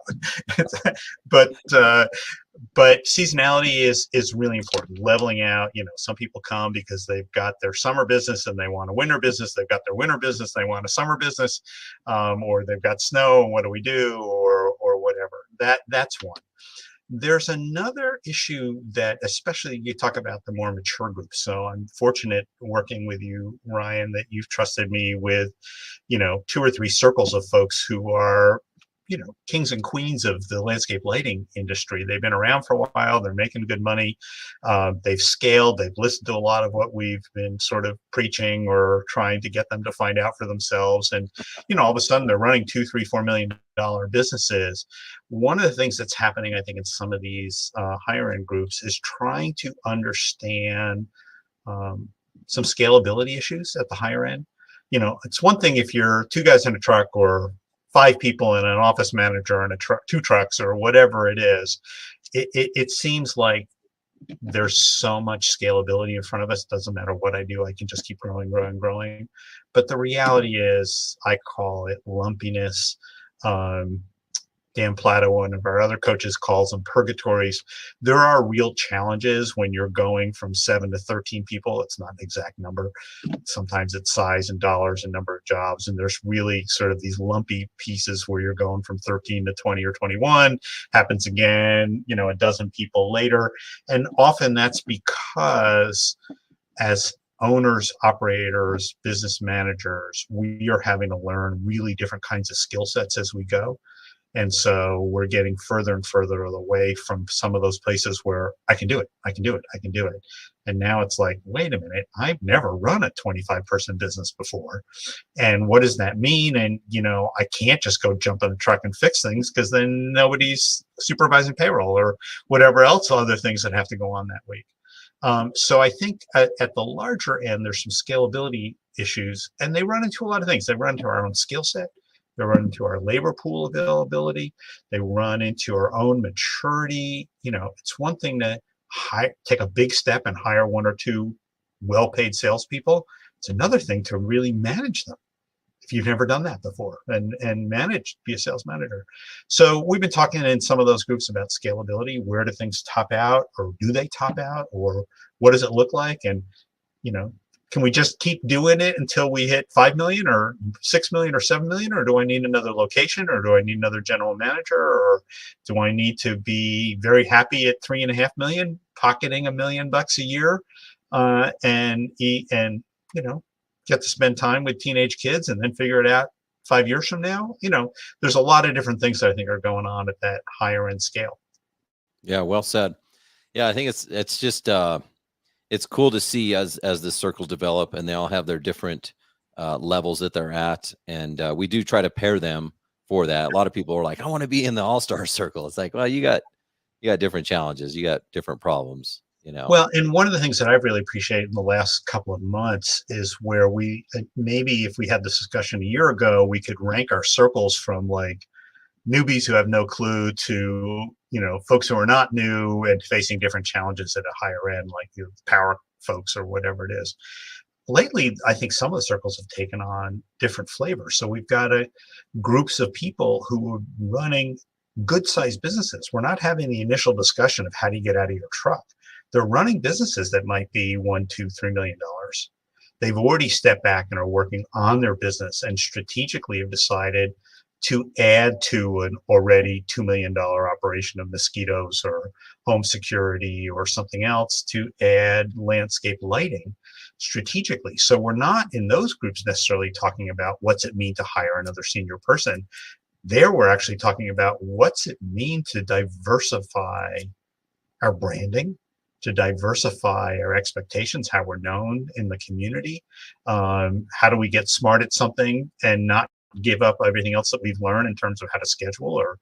F: But seasonality is really important. Leveling out, some people come because they've got their summer business and they want a winter business. They've got their winter business, they want a summer business, or they've got snow, and what do we do, or whatever. That's one. There's another issue that, especially you talk about the more mature groups. So I'm fortunate working with you, Ryan, that you've trusted me with, 2 or 3 circles of folks who are, kings and queens of the landscape lighting industry. They've been around for a while. They're making good money. They've scaled. They've listened to a lot of what we've been sort of preaching or trying to get them to find out for themselves. And, all of a sudden they're running $2, $3, $4 million businesses. One of the things that's happening, I think, in some of these higher end groups is trying to understand some scalability issues at the higher end. It's one thing if you're 2 guys in a truck, or 5 people and an office manager and 2 trucks, or whatever it is. It seems like there's so much scalability in front of us. Doesn't matter what I do, I can just keep growing. But the reality is, I call it lumpiness. Dan Plato, one of our other coaches, calls them purgatories. There are real challenges when you're going from 7 to 13 people. It's not an exact number. Sometimes it's size and dollars and number of jobs. And there's really sort of these lumpy pieces where you're going from 13 to 20 or 21. Happens again, a dozen people later. And often that's because as owners, operators, business managers, we are having to learn really different kinds of skill sets as we go. And so we're getting further and further away from some of those places where I can do it. And now it's like, wait a minute, I've never run a 25-person business before. And what does that mean? And, I can't just go jump in a truck and fix things, because then nobody's supervising payroll or whatever else other things that have to go on that week. So I think at the larger end, there's some scalability issues, and they run into a lot of things. They run into our own skill set. They run into our labor pool availability. They run into our own maturity. It's one thing to take a big step and hire 1 or 2 well-paid salespeople. It's another thing to really manage them if you've never done that before and be a sales manager. So we've been talking in some of those groups about scalability. Where do things top out, or do they top out, or what does it look like? And, can we just keep doing it until we hit 5 million or 6 million or 7 million? Or do I need another location? Or do I need another general manager? Or do I need to be very happy at 3.5 million, pocketing $1 million a year, and get to spend time with teenage kids and then figure it out 5 years from now? There's a lot of different things that I think are going on at that higher end scale.
B: Yeah, well said. Yeah, I think it's just it's cool to see as the circles develop, and they all have their different levels that they're at, and we do try to pair them for that. A lot of people are like, I want to be in the all-star circle. It's like, well, you got different challenges, you got different problems,
F: Well, and one of the things that I've really appreciated in the last couple of months is where we maybe, if we had this discussion a year ago, we could rank our circles from like newbies who have no clue to folks who are not new and facing different challenges at a higher end, like power folks or whatever it is. Lately, I think some of the circles have taken on different flavors. So we've got groups of people who are running good-sized businesses. We're not having the initial discussion of how do you get out of your truck. They're running businesses that might be $1, $2, $3 million. They've already stepped back and are working on their business and strategically have decided to add to an already $2 million operation of mosquitoes or home security or something else, to add landscape lighting strategically. So we're not in those groups necessarily talking about what's it mean to hire another senior person. There we're actually talking about what's it mean to diversify our branding, to diversify our expectations, how we're known in the community. How do we get smart at something and not give up everything else that we've learned in terms of how to schedule or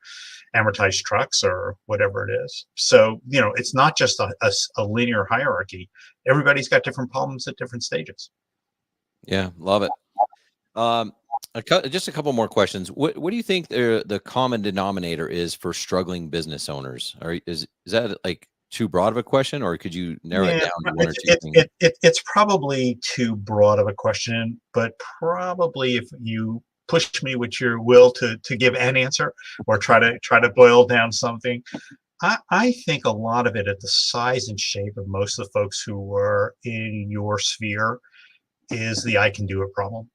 F: amortize trucks or whatever it is. So, it's not just a linear hierarchy. Everybody's got different problems at different stages.
B: Yeah, love it. Just a couple more questions. What do you think the common denominator is for struggling business owners? Or is that like too broad of a question, or could you narrow it down to one or two things?
F: It's probably too broad of a question, but probably if you push me with your will to give an answer or try to boil down something, I think a lot of it at the size and shape of most of the folks who are in your sphere is the I can do it problem.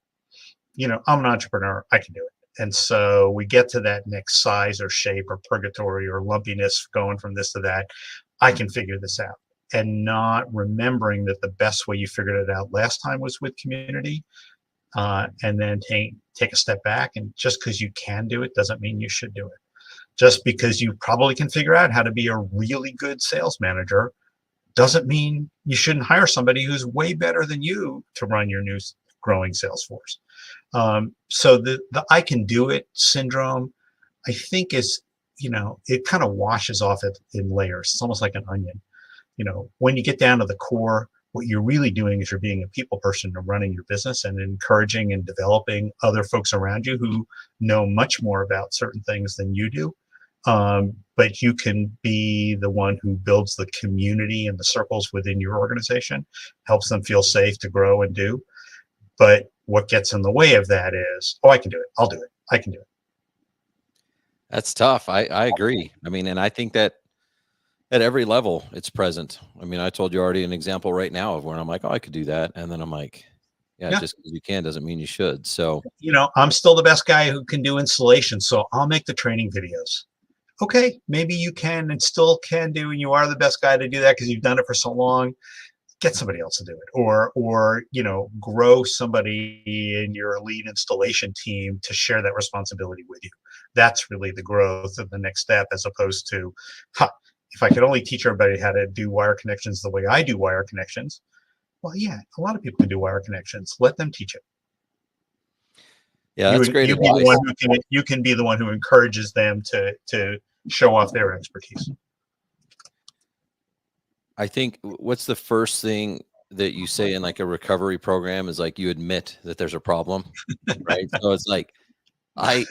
F: I'm an entrepreneur, I can do it. And so we get to that next size or shape or purgatory or lumpiness going from this to that. I can figure this out, and not remembering that the best way you figured it out last time was with community. And then take a step back, and just because you can do it doesn't mean you should do it. Just because you probably can figure out how to be a really good sales manager doesn't mean you shouldn't hire somebody who's way better than you to run your new growing sales force. So the I can do it syndrome, I think is, it kind of washes off in layers. It's almost like an onion. When you get down to the core, what you're really doing is you're being a people person and running your business and encouraging and developing other folks around you who know much more about certain things than you do. But you can be the one who builds the community and the circles within your organization, helps them feel safe to grow and do. But what gets in the way of that is, oh, I can do it. I'll do it. I can do it.
B: That's tough. I agree. I mean, and I think that at every level it's present. I mean, I told you already an example right now of when I'm like, oh, I could do that. And then I'm like, yeah. Just because you can doesn't mean you should. So,
F: I'm still the best guy who can do installation, so I'll make the training videos. Okay, maybe you can and still can do, and you are the best guy to do that because you've done it for so long. Get somebody else to do it, or grow somebody in your lead installation team to share that responsibility with you. That's really the growth of the next step, as opposed to, if I could only teach everybody how to do wire connections the way I do wire connections. Well, yeah, a lot of people can do wire connections. Let them teach it.
B: yeah, that's great advice.
F: You can be the one who encourages them to show off their expertise.
B: I think what's the first thing that you say in like a recovery program is like you admit that there's a problem, right? So it's like I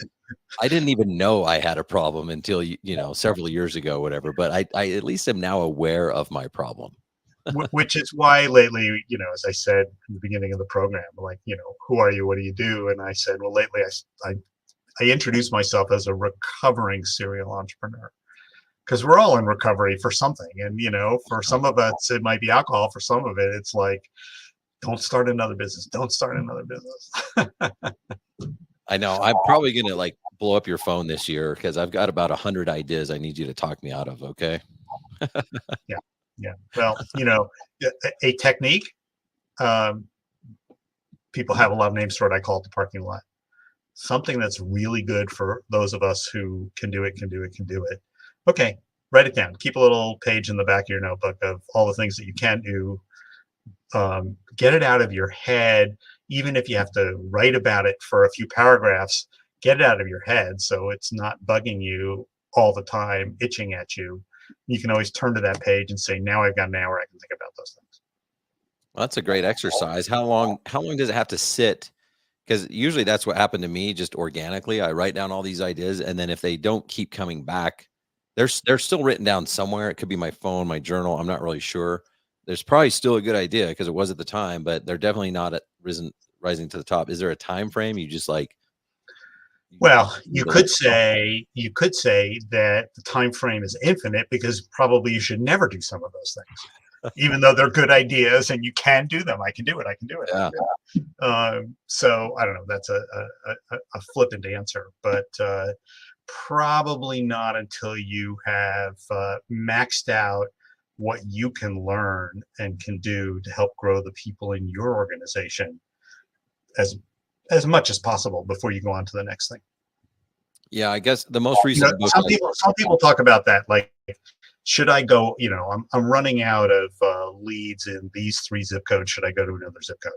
B: didn't even know I had a problem until several years ago, whatever. But I at least am now aware of my problem.
F: Which is why lately, as I said in the beginning of the program, like, who are you? What do you do? And I said, well, lately I introduced myself as a recovering serial entrepreneur, because we're all in recovery for something. And, for some of us, it might be alcohol. For some of it, it's like, don't start another business. Don't start another business.
B: I know. I'm probably going to like blow up your phone this year because I've got about 100 ideas I need you to talk me out of. Okay.
F: Yeah. Well, a technique, people have a lot of names for it. I call it the parking lot. Something that's really good for those of us who can do it. Okay, write it down. Keep a little page in the back of your notebook of all the things that you can do. Get it out of your head, even if you have to write about it for a few paragraphs. Get it out of your head so it's not bugging you all the time, itching at you. You can always turn to that page and say, now I've got an hour I can think about those things.
B: Well, that's a great exercise. How long does it have to sit? Because usually that's what happened to me, just organically. I write down all these ideas, and then if they don't keep coming back, they're still written down somewhere. It could be my phone, my journal. I'm not really sure. There's probably still a good idea because it was at the time, but they're definitely not rising to the top. Is there a time frame? You just like.
F: Well, you could say that the time frame is infinite, because probably you should never do some of those things, even though they're good ideas and you can do them. I can do it.
B: Yeah.
F: So I don't know. That's a flippant answer, but probably not until you have maxed out what you can learn and can do to help grow the people in your organization as much as possible before you go on to the next thing.
B: Yeah, I guess the most recent book.
F: Some people talk about that, like, should I go? I'm running out of leads in these 3 zip codes. Should I go to another zip code?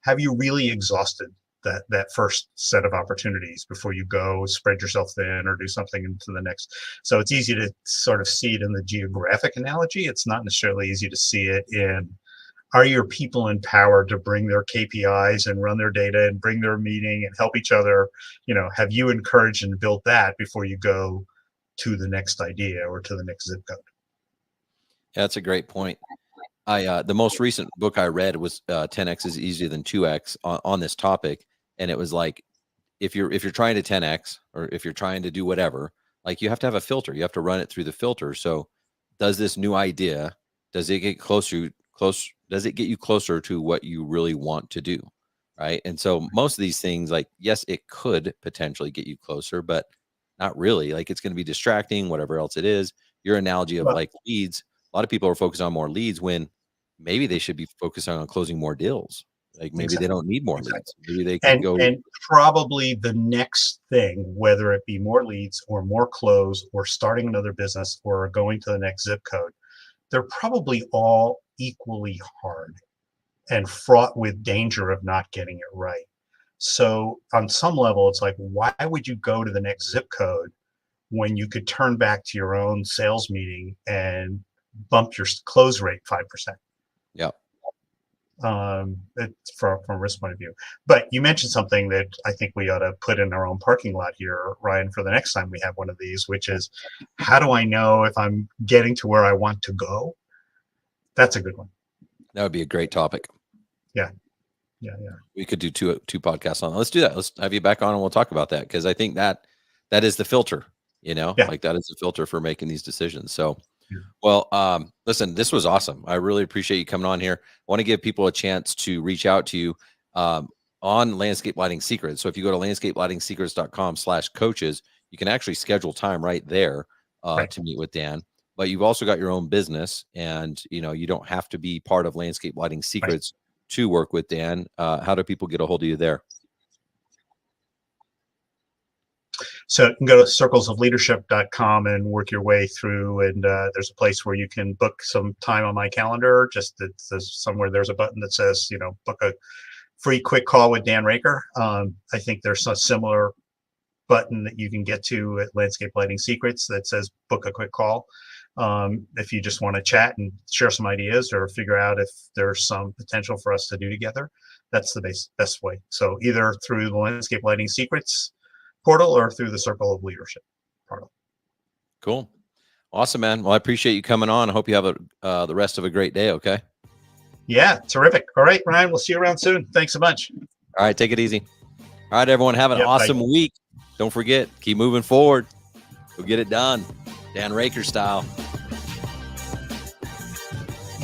F: Have you really exhausted that first set of opportunities before you go spread yourself thin or do something into the next? So it's easy to sort of see it in the geographic analogy. It's not necessarily easy to see it in, are your people empowered to bring their KPIs and run their data and bring their meeting and help each other? Have you encouraged and built that before you go to the next idea or to the next zip code?
B: Yeah, that's a great point. The most recent book I read was 10x is easier than 2x on this topic. And it was like, if you're trying to 10x, or if you're trying to do whatever, like, you have to have a filter. You have to run it through the filter. So does this new idea, does it get does it get you closer to what you really want to do? Right. And so most of these things, like, yes, it could potentially get you closer, but not really. Like, it's going to be distracting, whatever else it is. Your analogy of like leads, a lot of people are focused on more leads when maybe they should be focusing on closing more deals. Like, maybe they don't need more leads. Maybe they can go. And
F: probably the next thing, whether it be more leads or more close or starting another business or going to the next zip code, they're probably all equally hard and fraught with danger of not getting it right. So on some level, it's like, why would you go to the next zip code when you could turn back to your own sales meeting and bump your close rate 5%?
B: Yeah.
F: from a risk point of view. But you mentioned something that I think we ought to put in our own parking lot here, Ryan, for the next time we have one of these, which is, how do I know if I'm getting to where I want to go? That's a good one.
B: That would be a great topic.
F: Yeah.
B: We could do two podcasts on that. Let's do that. Let's have you back on and we'll talk about that, because I think that is the filter, like that is the filter for making these decisions. So, well, listen, this was awesome. I really appreciate you coming on here. I want to give people a chance to reach out to you on Landscape Lighting Secrets. So if you go to landscapelightingsecrets.com/coaches, you can actually schedule time right there to meet with Dan. But you've also got your own business, and you don't have to be part of Landscape Lighting Secrets to work with Dan. How do people get a hold of you there?
F: So you can go to circlesofleadership.com and work your way through, and there's a place where you can book some time on my calendar. Just somewhere there's a button that says, book a free quick call with Dan Raker. I think there's a similar button that you can get to at Landscape Lighting Secrets that says book a quick call. If you just want to chat and share some ideas or figure out if there's some potential for us to do together, that's the best way. So either through the Landscape Lighting Secrets portal or through the Circle of Leadership portal.
B: Cool. Awesome, man. Well, I appreciate you coming on. I hope you have the rest of a great day. Okay.
F: Yeah. Terrific. All right, Ryan, we'll see you around soon. Thanks so much.
B: All right. Take it easy. All right, everyone. Have an awesome week. Don't forget, keep moving forward. Go get it done. Dan Raker style.